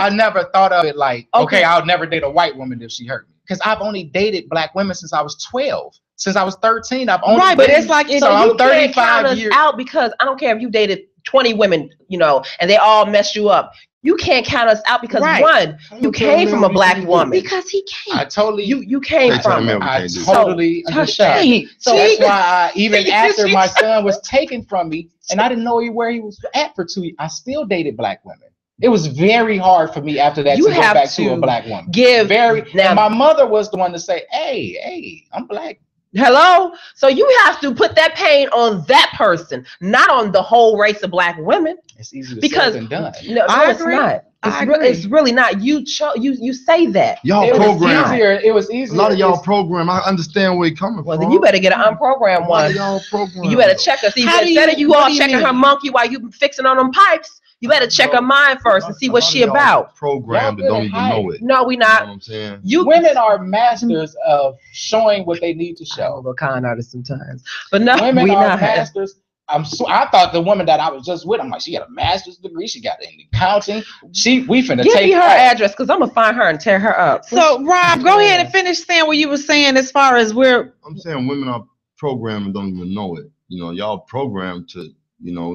Speaker 6: never thought of it like, okay, I'll never date a white woman if she hurt me, because I've only dated black women since I was 12. Since I was 13, I've only
Speaker 2: but it's like
Speaker 3: so I'm 35 years out, because I don't care if you dated 20 women, and they all mess you up. You can't count us out because one, you came from a black woman.
Speaker 2: Because he can't.
Speaker 6: I totally
Speaker 3: you came from it.
Speaker 6: I totally understand. So that's why even after my son was taken from me and I didn't know where he was at for 2 years, I still dated black women. It was very hard for me after that to go back to a black woman. And my mother was the one to say, hey, I'm black.
Speaker 3: Hello? So you have to put that pain on that person, not on the whole race of black women.
Speaker 6: It's easier to say than done.
Speaker 3: No, it's not. It's really not. You say that.
Speaker 5: Y'all program.
Speaker 6: It was easier.
Speaker 5: A lot of y'all program. I understand where you're coming from.
Speaker 3: Well, then you better get an unprogrammed one.
Speaker 5: Y'all program.
Speaker 3: You better check her. See, instead of you all checking her monkey while you fixing on them pipes, you better check her mind first and see what she about.
Speaker 5: Program that don't even know it.
Speaker 3: No, we not.
Speaker 5: You know what I'm saying?
Speaker 6: Women are masters of showing what they need to show.
Speaker 3: I'm a con artist sometimes, but no,
Speaker 6: women
Speaker 3: we
Speaker 6: are
Speaker 3: not.
Speaker 6: Masters. I thought the woman that I was just with, I'm like, she got a master's degree, she got in accounting. We finna
Speaker 3: Give
Speaker 6: take
Speaker 3: me her address because I'm gonna find her and tear her up.
Speaker 2: So Rob, go ahead and finish saying what you were saying as far as
Speaker 5: I'm saying women are programmed and don't even know it. Y'all programmed to,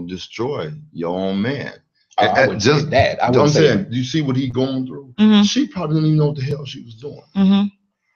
Speaker 5: destroy your own man.
Speaker 6: I would just that.
Speaker 5: I'm saying, do you see what he going through?
Speaker 2: Mm-hmm.
Speaker 5: She probably didn't even know what the hell she was doing.
Speaker 2: Mm-hmm.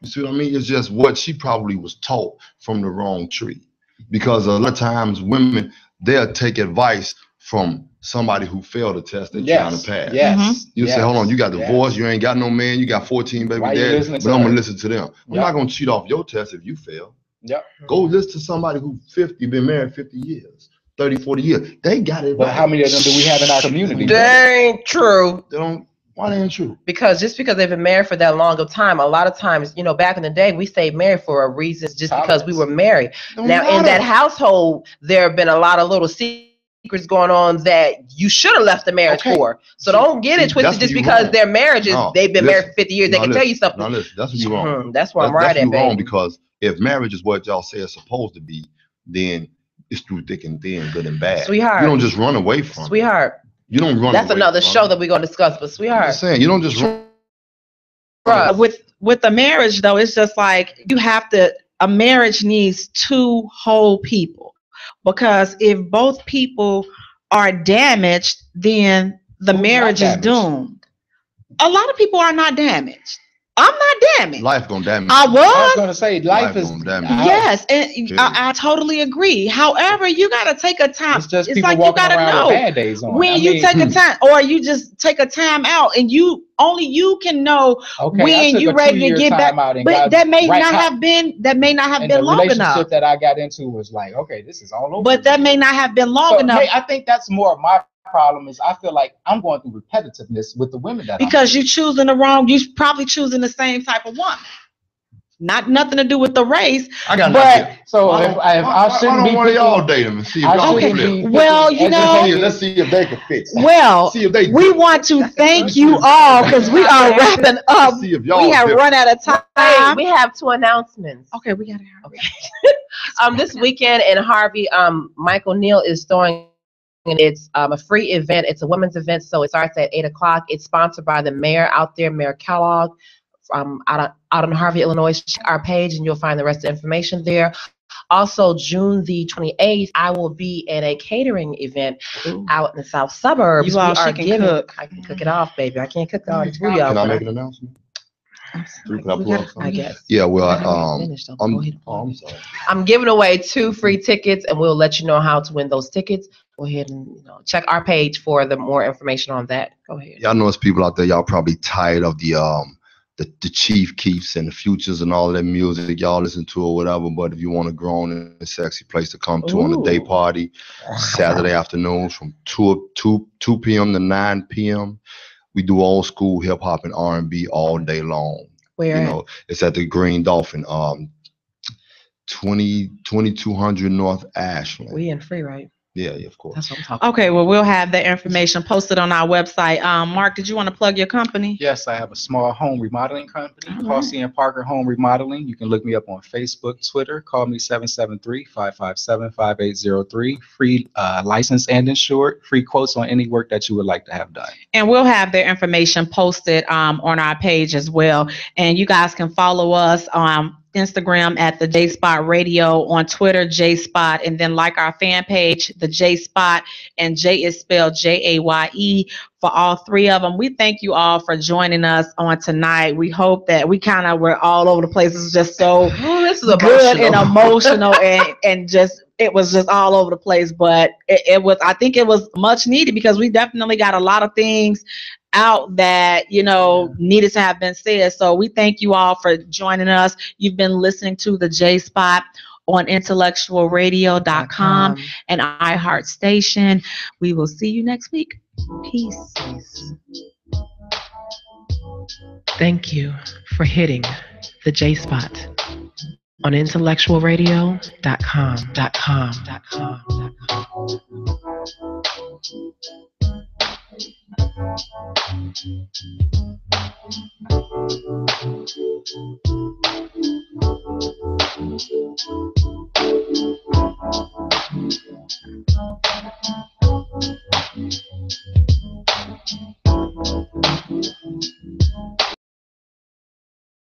Speaker 5: You see what I mean? It's just what she probably was taught from the wrong tree. Because a lot of times women, they'll take advice from somebody who failed a test they're trying to pass.
Speaker 6: Yes.
Speaker 5: You say, hold on, you got divorced, you ain't got no man, you got 14 baby daddies, but I'm gonna listen to them. I'm not gonna cheat off your test if you fail.
Speaker 6: Yep.
Speaker 5: Go listen to somebody who been married 50 years, 30, 40 years. They got it.
Speaker 6: But how many of them do we have in our community?
Speaker 3: That ain't true.
Speaker 5: They don't. Why they ain't true?
Speaker 3: Because just because they've been married for that long of time, a lot of times, back in the day, we stayed married for a reason, just because we were married. Now, in that household, there have been a lot of little secrets going on that you should have left the marriage for. So don't get it twisted just because their marriages, they've been married for 50 years, they can tell you something.
Speaker 5: No, listen, that's what you're wrong.
Speaker 3: That's why I'm right at, baby.
Speaker 5: Wrong, because if marriage is what y'all say it's supposed to be, then it's through thick and thin, good and bad.
Speaker 3: Sweetheart.
Speaker 5: You don't just run away from
Speaker 3: Sweetheart.
Speaker 5: You don't run.
Speaker 3: That's another show that we're gonna discuss. But sweetheart,
Speaker 5: I'm just saying, you don't just run.
Speaker 2: With the marriage though, it's just like a marriage needs two whole people, because if both people are damaged, then the marriage is doomed. A lot of people are not damaged. I'm not damaged.
Speaker 5: Life gonna damage.
Speaker 6: I was gonna say life is
Speaker 5: damage.
Speaker 2: Yes, and I totally agree. However, you gotta take a time.
Speaker 6: It's just
Speaker 2: it's
Speaker 6: people
Speaker 2: like
Speaker 6: walking
Speaker 2: you gotta
Speaker 6: around
Speaker 2: know
Speaker 6: with bad days on.
Speaker 2: when you take a time, or you just take a time out, and only you can know when you're ready to get back. But that may not have been long enough.
Speaker 6: The relationship that I got into was like, okay, this is all over.
Speaker 2: But that may not have been long enough.
Speaker 6: I think that's more of my problem. Is I feel like I'm going through repetitiveness with the women that
Speaker 2: you're choosing you're probably choosing the same type of woman. Not nothing to do with the race.
Speaker 5: I got
Speaker 2: but
Speaker 6: So if I shouldn't be
Speaker 5: one of y'all
Speaker 6: picking,
Speaker 5: date them and see if
Speaker 6: I
Speaker 5: y'all
Speaker 6: shouldn't
Speaker 5: can
Speaker 6: be
Speaker 5: flip.
Speaker 2: Well,
Speaker 6: picking
Speaker 2: you know,
Speaker 6: educated-
Speaker 5: Let's see if they can fix it.
Speaker 2: well,
Speaker 5: See if they
Speaker 2: we want to thank you all because we are wrapping up.
Speaker 5: See if y'all
Speaker 2: We have
Speaker 5: different.
Speaker 2: run out of time.
Speaker 3: Wait, we have 2 announcements.
Speaker 2: Okay, we got to hurry.
Speaker 3: This weekend in Harvey, Michael Neal is throwing, and it's a free event. It's a women's event, so it starts at 8:00. It's sponsored by the mayor out there, Mayor Kellogg, out in Harvey, Illinois. Check our page, and you'll find the rest of the information there. Also, June the 28th, I will be in a catering event out in the south suburbs.
Speaker 2: You all,
Speaker 3: We
Speaker 2: she
Speaker 3: are
Speaker 2: can
Speaker 3: giving.
Speaker 2: cook.
Speaker 3: I can cook it off, baby. I can't cook all this booty off.
Speaker 5: Can I
Speaker 3: but
Speaker 5: make an announcement? Can I
Speaker 2: We
Speaker 5: plug
Speaker 2: gotta-
Speaker 5: something?
Speaker 3: I guess.
Speaker 5: Yeah, well,
Speaker 3: I haven't finished, though. Go ahead.
Speaker 5: I'm sorry.
Speaker 3: I'm giving away 2 free tickets, and we'll let you know how to win those tickets. Go ahead and check our page for the more information on that. Go ahead.
Speaker 5: Y'all know it's people out there. Y'all probably tired of the Chief Keefs and the Futures and all that music y'all listen to or whatever. But if you want a grown and sexy place to come to on a day party, Saturday afternoons from 2 p.m. to 9 p.m. We do old school hip hop and R&B all day long.
Speaker 3: Where?
Speaker 5: It's at the Green Dolphin, 2200 North Ashland.
Speaker 3: We in free, right?
Speaker 5: Yeah, of course.
Speaker 3: That's what I'm talking
Speaker 2: Okay, well, we'll have that information posted on our website. Mark, did you want to plug your company?
Speaker 6: Yes, I have a small home remodeling company,
Speaker 2: All right.
Speaker 6: Causey and Parker Home Remodeling. You can look me up on Facebook, Twitter. Call me 773-557-5803. Free license and insured. Free quotes on any work that you would like to have done.
Speaker 2: And we'll have their information posted on our page as well. And you guys can follow us on Instagram at the Jaye Spot Radio, on Twitter, Jaye Spot, and then like our fan page, the Jaye Spot, and Jay is spelled Jaye for all 3 of them. We thank you all for joining us on tonight. We hope that we kind of were all over the place. This is just so
Speaker 3: this is
Speaker 2: good and emotional and just it was just all over the place. But it was, I think it was much needed because we definitely got a lot of things out that needed to have been said. So we thank you all for joining us. You've been listening to the Jaye Spot on IntellectualRadio.com and iHeart Station. We will see you next week. Peace.
Speaker 1: Thank you for hitting the Jaye Spot on IntellectualRadio.com.